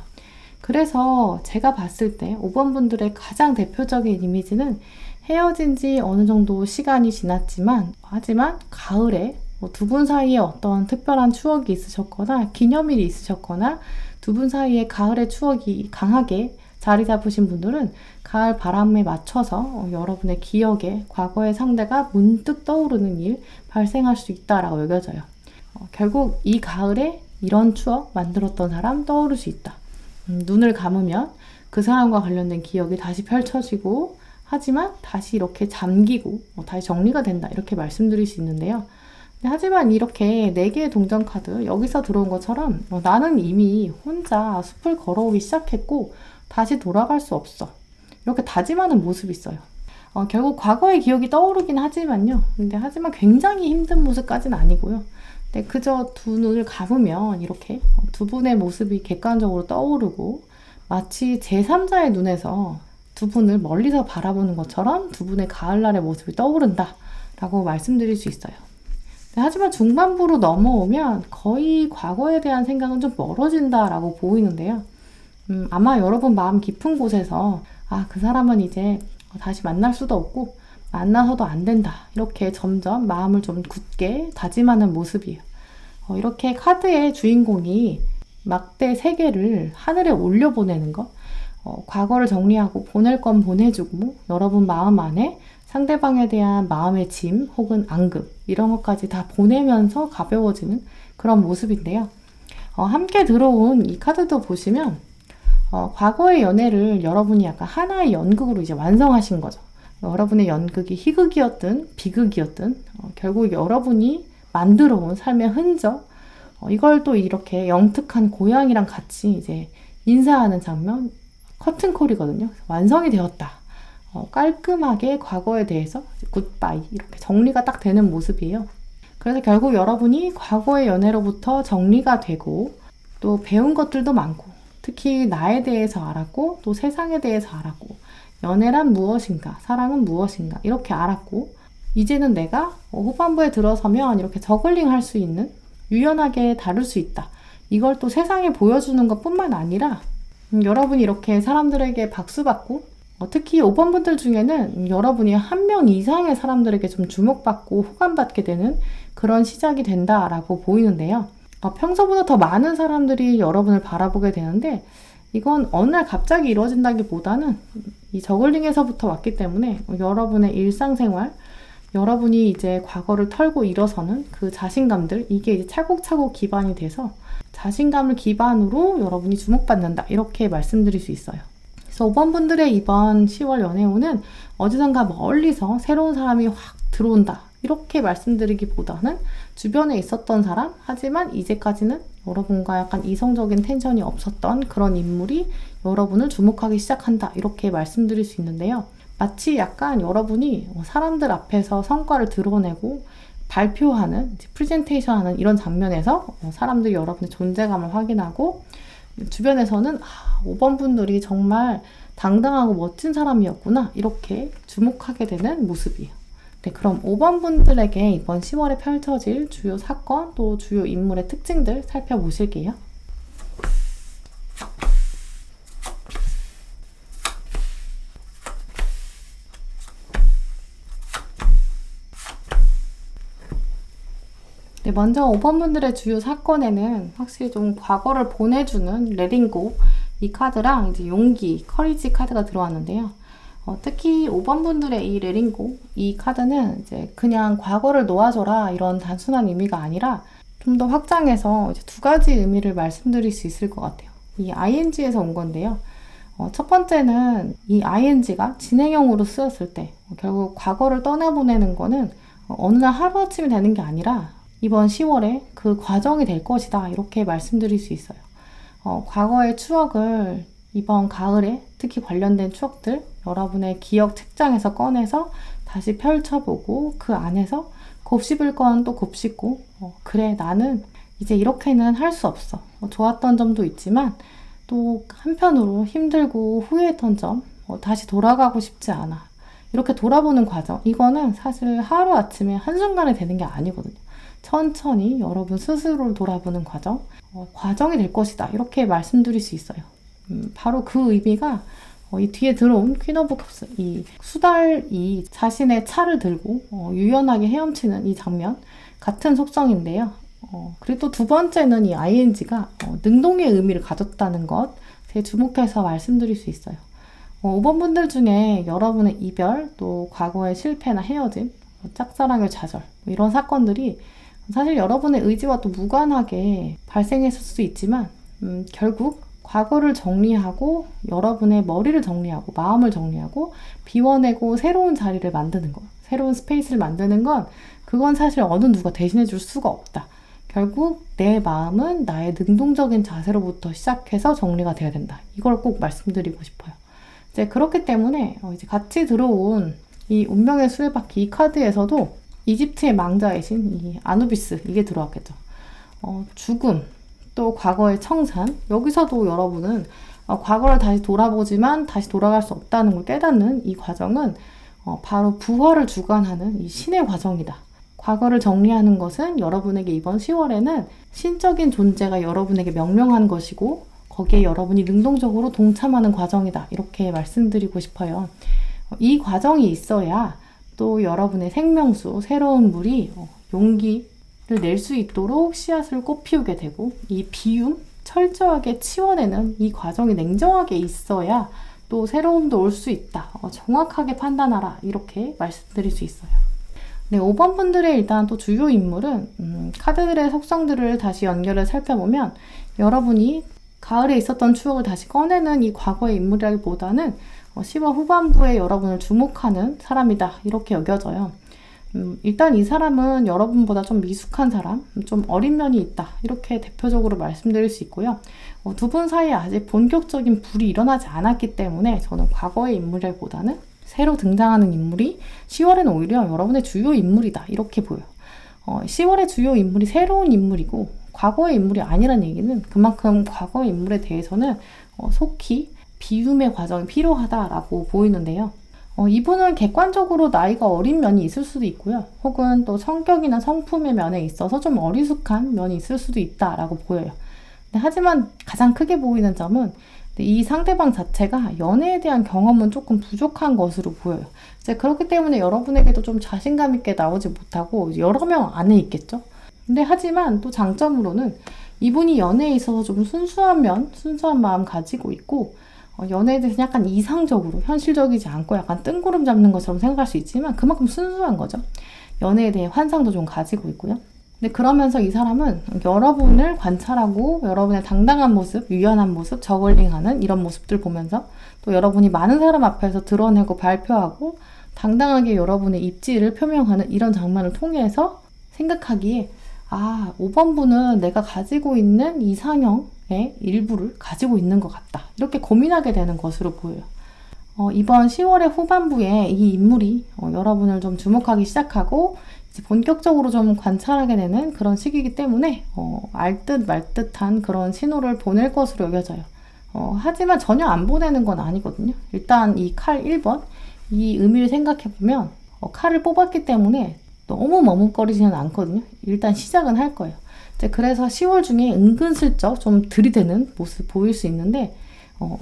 그래서 제가 봤을 때 5번 분들의 가장 대표적인 이미지는 헤어진 지 어느 정도 시간이 지났지만, 하지만 가을에 두 분 사이에 어떤 특별한 추억이 있으셨거나 기념일이 있으셨거나 두 분 사이에 가을의 추억이 강하게 자리 잡으신 분들은 가을 바람에 맞춰서 여러분의 기억에 과거의 상대가 문득 떠오르는 일 발생할 수 있다라고 여겨져요. 결국 이 가을에 이런 추억 만들었던 사람 떠오를 수 있다. 눈을 감으면 그 사람과 관련된 기억이 다시 펼쳐지고, 하지만 다시 이렇게 잠기고 다시 정리가 된다, 이렇게 말씀드릴 수 있는데요. 하지만 이렇게 4개의 동전 카드, 여기서 들어온 것처럼 나는 이미 혼자 숲을 걸어오기 시작했고 다시 돌아갈 수 없어, 이렇게 다짐하는 모습이 있어요. 결국 과거의 기억이 떠오르긴 하지만요. 하지만 굉장히 힘든 모습까지는 아니고요. 그저 두 눈을 감으면 이렇게 두 분의 모습이 객관적으로 떠오르고, 마치 제3자의 눈에서 두 분을 멀리서 바라보는 것처럼 두 분의 가을날의 모습이 떠오른다 라고 말씀드릴 수 있어요. 하지만 중반부로 넘어오면 거의 과거에 대한 생각은 좀 멀어진다 라고 보이는데요. 아마 여러분 마음 깊은 곳에서 그 사람은 이제 다시 만날 수도 없고 만나서도 안 된다, 이렇게 점점 마음을 좀 굳게 다짐하는 모습이에요. 이렇게 카드의 주인공이 막대 3개를 하늘에 올려보내는 것, 과거를 정리하고 보낼 건 보내주고 여러분 마음 안에 상대방에 대한 마음의 짐 혹은 앙금, 이런 것까지 다 보내면서 가벼워지는 그런 모습인데요. 함께 들어온 이 카드도 보시면 과거의 연애를 여러분이 약간 하나의 연극으로 이제 완성하신 거죠. 여러분의 연극이 희극이었든 비극이었든 결국 여러분이 만들어온 삶의 흔적, 이걸 또 이렇게 영특한 고양이랑 같이 이제 인사하는 장면, 커튼콜이거든요. 완성이 되었다. 깔끔하게 과거에 대해서 굿바이, 이렇게 정리가 딱 되는 모습이에요. 그래서 결국 여러분이 과거의 연애로부터 정리가 되고 또 배운 것들도 많고, 특히 나에 대해서 알았고 또 세상에 대해서 알았고, 연애란 무엇인가, 사랑은 무엇인가, 이렇게 알았고, 이제는 내가 후반부에 들어서면 이렇게 저글링 할 수 있는, 유연하게 다룰 수 있다, 이걸 또 세상에 보여주는 것 뿐만 아니라 여러분이 이렇게 사람들에게 박수받고, 특히 5번 분들 중에는 여러분이 한 명 이상의 사람들에게 좀 주목받고 호감받게 되는 그런 시작이 된다라고 보이는데요. 평소보다 더 많은 사람들이 여러분을 바라보게 되는데 이건 어느 날 갑자기 이루어진다기보다는 이 저글링에서부터 왔기 때문에 여러분의 일상생활, 여러분이 이제 과거를 털고 일어서는 그 자신감들, 이게 이제 차곡차곡 기반이 돼서 자신감을 기반으로 여러분이 주목받는다, 이렇게 말씀드릴 수 있어요. 그래서 5번 분들의 이번 10월 연애운은 어디선가 멀리서 새로운 사람이 확 들어온다, 이렇게 말씀드리기보다는 주변에 있었던 사람, 하지만 이제까지는 여러분과 약간 이성적인 텐션이 없었던 그런 인물이 여러분을 주목하기 시작한다, 이렇게 말씀드릴 수 있는데요. 마치 약간 여러분이 사람들 앞에서 성과를 드러내고 발표하는, 프레젠테이션하는 이런 장면에서 사람들이 여러분의 존재감을 확인하고 주변에서는 5번 분들이 정말 당당하고 멋진 사람이었구나, 이렇게 주목하게 되는 모습이에요. 네, 그럼 5번 분들에게 이번 10월에 펼쳐질 주요 사건, 또 주요 인물의 특징들 살펴보실게요. 네, 먼저 5번 분들의 주요 사건에는 확실히 좀 과거를 보내주는 레딩고, 이 카드랑 이제 용기, 커리지 카드가 들어왔는데요. 특히 5번 분들의 이 레링고, 이 카드는 이제 그냥 과거를 놓아줘라, 이런 단순한 의미가 아니라 좀 더 확장해서 이제 두 가지 의미를 말씀드릴 수 있을 것 같아요. 이 ing에서 온 건데요. 첫 번째는 이 ing가 진행형으로 쓰였을 때 결국 과거를 떠나보내는 거는 어느 날 하루아침이 되는 게 아니라 이번 10월에 그 과정이 될 것이다, 이렇게 말씀드릴 수 있어요. 과거의 추억을 이번 가을에 특히 관련된 추억들 여러분의 기억 책장에서 꺼내서 다시 펼쳐보고 그 안에서 곱씹을 건 또 곱씹고 그래, 나는 이제 이렇게는 할 수 없어. 좋았던 점도 있지만 또 한편으로 힘들고 후회했던 점, 다시 돌아가고 싶지 않아. 이렇게 돌아보는 과정, 이거는 사실 하루아침에 한순간에 되는 게 아니거든요. 천천히 여러분 스스로를 돌아보는 과정, 과정이 될 것이다, 이렇게 말씀드릴 수 있어요. 바로 그 의미가 이 뒤에 들어온 퀸 오브 컵스, 이 수달이 자신의 차를 들고 유연하게 헤엄치는 이 장면, 같은 속성인데요. 그리고 또 두 번째는 이 ing가 능동의 의미를 가졌다는 것, 제 주목해서 말씀드릴 수 있어요. 5번 분들 중에 여러분의 이별, 또 과거의 실패나 헤어짐, 짝사랑의 좌절, 이런 사건들이 사실 여러분의 의지와 또 무관하게 발생했을 수도 있지만 결국 과거를 정리하고 여러분의 머리를 정리하고 마음을 정리하고 비워내고 새로운 자리를 만드는 것, 새로운 스페이스를 만드는 건 그건 사실 어느 누가 대신해 줄 수가 없다. 결국 내 마음은 나의 능동적인 자세로부터 시작해서 정리가 돼야 된다. 이걸 꼭 말씀드리고 싶어요. 이제 그렇기 때문에 이제 같이 들어온 이 운명의 수레바퀴, 이 카드에서도 이집트의 망자의 신, 이 아누비스, 이게 들어왔겠죠. 죽음, 또 과거의 청산, 여기서도 여러분은 과거를 다시 돌아보지만 다시 돌아갈 수 없다는 걸 깨닫는 이 과정은 바로 부활을 주관하는 이 신의 과정이다. 과거를 정리하는 것은 여러분에게 이번 10월에는 신적인 존재가 여러분에게 명령한 것이고 거기에 여러분이 능동적으로 동참하는 과정이다, 이렇게 말씀드리고 싶어요. 이 과정이 있어야 또 여러분의 생명수, 새로운 물이 용기를 낼 수 있도록 씨앗을 꽃피우게 되고, 이 비움, 철저하게 치워내는 이 과정이 냉정하게 있어야 또 새로움도 올 수 있다. 정확하게 판단하라, 이렇게 말씀드릴 수 있어요. 네, 5번 분들의 일단 또 주요 인물은 카드들의 속성들을 다시 연결해 살펴보면 여러분이 가을에 있었던 추억을 다시 꺼내는 이 과거의 인물이라기보다는 10월 후반부에 여러분을 주목하는 사람이다, 이렇게 여겨져요. 일단 이 사람은 여러분보다 좀 미숙한 사람, 좀 어린 면이 있다, 이렇게 대표적으로 말씀드릴 수 있고요. 두 분 사이에 아직 본격적인 불이 일어나지 않았기 때문에 저는 과거의 인물이라기보다는 새로 등장하는 인물이 10월에는 오히려 여러분의 주요 인물이다, 이렇게 보여요. 10월의 주요 인물이 새로운 인물이고 과거의 인물이 아니란 얘기는 그만큼 과거의 인물에 대해서는 속히 비움의 과정이 필요하다라고 보이는데요. 이분은 객관적으로 나이가 어린 면이 있을 수도 있고요. 혹은 또 성격이나 성품의 면에 있어서 좀 어리숙한 면이 있을 수도 있다라고 보여요. 하지만 가장 크게 보이는 점은 이 상대방 자체가 연애에 대한 경험은 조금 부족한 것으로 보여요. 이제 그렇기 때문에 여러분에게도 좀 자신감 있게 나오지 못하고 여러 명 안에 있겠죠. 근데 하지만 또 장점으로는 이분이 연애에 있어서 좀 순수한 마음 가지고 있고, 연애에 대해서 약간 이상적으로, 현실적이지 않고 약간 뜬구름 잡는 것처럼 생각할 수 있지만 그만큼 순수한 거죠. 연애에 대해 환상도 좀 가지고 있고요. 근데 그러면서 이 사람은 여러분을 관찰하고 여러분의 당당한 모습, 유연한 모습, 저글링하는 이런 모습들 보면서 또 여러분이 많은 사람 앞에서 드러내고 발표하고 당당하게 여러분의 입지를 표명하는 이런 장면을 통해서 생각하기에 5번 분은 내가 가지고 있는 이상형의 일부를 가지고 있는 것 같다. 이렇게 고민하게 되는 것으로 보여요. 이번 10월의 후반부에 이 인물이 여러분을 좀 주목하기 시작하고 이제 본격적으로 좀 관찰하게 되는 그런 시기이기 때문에 알듯 말듯한 그런 신호를 보낼 것으로 여겨져요. 하지만 전혀 안 보내는 건 아니거든요. 일단 이 칼 1번, 이 의미를 생각해보면 칼을 뽑았기 때문에 너무 머뭇거리지는 않거든요. 일단 시작은 할 거예요. 그래서 10월 중에 은근슬쩍 좀 들이대는 모습 보일 수 있는데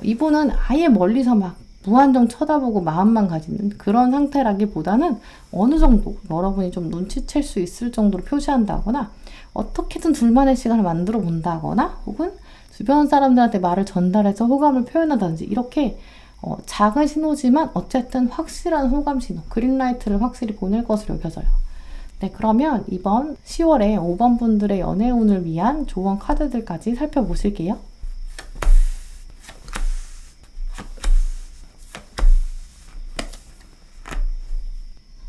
이분은 아예 멀리서 막 무한정 쳐다보고 마음만 가지는 그런 상태라기보다는 어느 정도 여러분이 좀 눈치챌 수 있을 정도로 표시한다거나 어떻게든 둘만의 시간을 만들어 본다거나 혹은 주변 사람들한테 말을 전달해서 호감을 표현한다든지 이렇게 작은 신호지만 어쨌든 확실한 호감 신호, 그린라이트를 확실히 보낼 것으로 여겨져요. 네, 그러면 이번 10월에 5번 분들의 연애운을 위한 조언 카드들까지 살펴보실게요.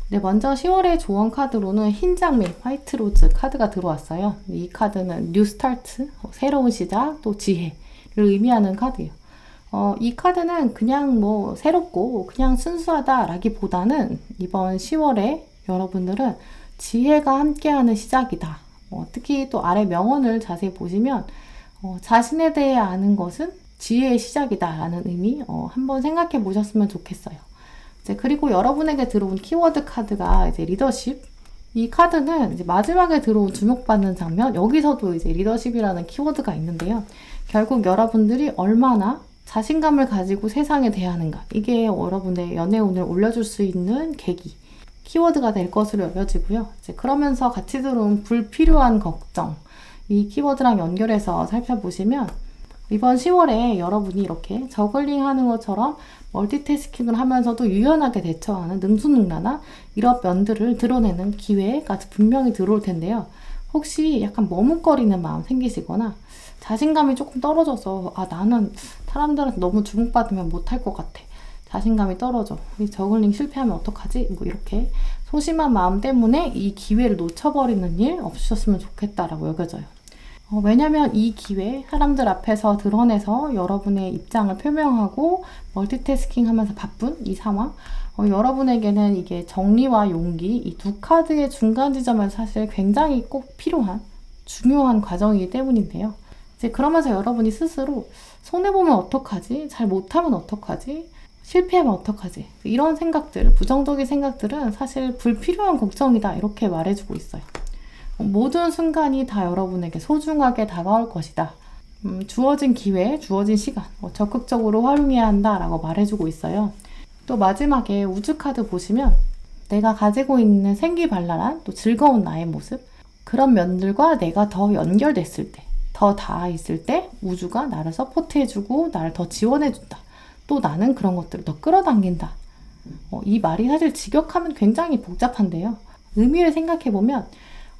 네, 먼저 10월의 조언 카드로는 흰 장미, 화이트 로즈 카드가 들어왔어요. 이 카드는 뉴 스타트, 새로운 시작, 또 지혜를 의미하는 카드예요. 이 카드는 그냥 뭐 새롭고 그냥 순수하다라기보다는 이번 10월에 여러분들은 지혜가 함께하는 시작이다. 특히 또 아래 명언을 자세히 보시면 자신에 대해 아는 것은 지혜의 시작이다 라는 의미 한번 생각해 보셨으면 좋겠어요. 그리고 여러분에게 들어온 키워드 카드가 이제 리더십. 이 카드는 이제 마지막에 들어온 주목받는 장면, 여기서도 이제 리더십이라는 키워드가 있는데요. 결국 여러분들이 얼마나 자신감을 가지고 세상에 대하는가. 이게 여러분의 연애운을 올려줄 수 있는 계기, 키워드가 될 것으로 여겨지고요. 그러면서 같이 들어온 불필요한 걱정. 이 키워드랑 연결해서 살펴보시면 이번 10월에 여러분이 이렇게 저글링 하는 것처럼 멀티태스킹을 하면서도 유연하게 대처하는 능수능란한 이런 면들을 드러내는 기회가 분명히 들어올 텐데요. 혹시 약간 머뭇거리는 마음 생기시거나 자신감이 조금 떨어져서 나는 사람들한테 너무 주목받으면 못할 것 같아. 자신감이 떨어져. 이 저글링 실패하면 어떡하지? 뭐 이렇게 소심한 마음 때문에 이 기회를 놓쳐버리는 일 없으셨으면 좋겠다라고 여겨져요. 왜냐면 이 기회, 사람들 앞에서 드러내서 여러분의 입장을 표명하고 멀티태스킹 하면서 바쁜 이 상황, 여러분에게는 이게 정리와 용기, 이 두 카드의 중간 지점에서 사실 굉장히 꼭 필요한 중요한 과정이기 때문인데요. 그러면서 여러분이 스스로 손해보면 어떡하지? 잘 못하면 어떡하지? 실패하면 어떡하지? 이런 생각들, 부정적인 생각들은 사실 불필요한 걱정이다 이렇게 말해주고 있어요. 모든 순간이 다 여러분에게 소중하게 다가올 것이다. 주어진 기회, 주어진 시간 적극적으로 활용해야 한다라고 말해주고 있어요. 또 마지막에 우주 카드 보시면 내가 가지고 있는 생기발랄한 또 즐거운 나의 모습, 그런 면들과 내가 더 연결됐을 때, 더 닿아 있을 때 우주가 나를 서포트해주고 나를 더 지원해준다. 또 나는 그런 것들을 더 끌어당긴다. 이 말이 사실 직역하면 굉장히 복잡한데요. 의미를 생각해보면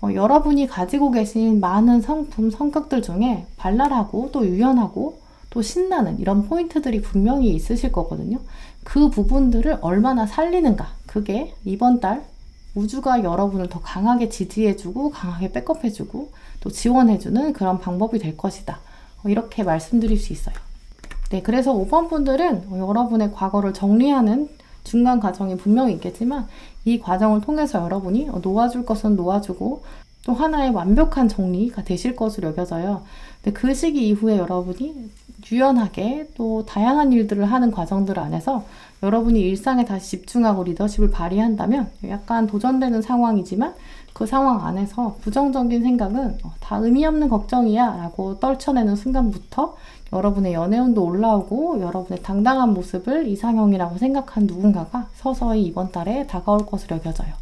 여러분이 가지고 계신 많은 성품, 성격들 중에 발랄하고 또 유연하고 또 신나는 이런 포인트들이 분명히 있으실 거거든요. 그 부분들을 얼마나 살리는가. 그게 이번 달 우주가 여러분을 더 강하게 지지해주고 강하게 백업해주고 또 지원해주는 그런 방법이 될 것이다. 이렇게 말씀드릴 수 있어요. 네, 그래서 5번 분들은 여러분의 과거를 정리하는 중간 과정이 분명히 있겠지만 이 과정을 통해서 여러분이 놓아줄 것은 놓아주고 또 하나의 완벽한 정리가 되실 것으로 여겨져요. 근데 그 시기 이후에 여러분이 유연하게 또 다양한 일들을 하는 과정들 안에서 여러분이 일상에 다시 집중하고 리더십을 발휘한다면 약간 도전되는 상황이지만 그 상황 안에서 부정적인 생각은 다 의미 없는 걱정이야 라고 떨쳐내는 순간부터 여러분의 연애운도 올라오고 여러분의 당당한 모습을 이상형이라고 생각한 누군가가 서서히 이번 달에 다가올 것으로 여겨져요.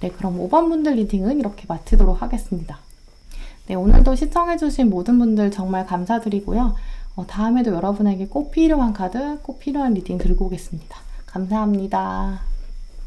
네, 그럼 5번 분들 리딩은 이렇게 마치도록 하겠습니다. 네, 오늘도 시청해주신 모든 분들 정말 감사드리고요. 다음에도 여러분에게 꼭 필요한 카드, 꼭 필요한 리딩 들고 오겠습니다. 감사합니다.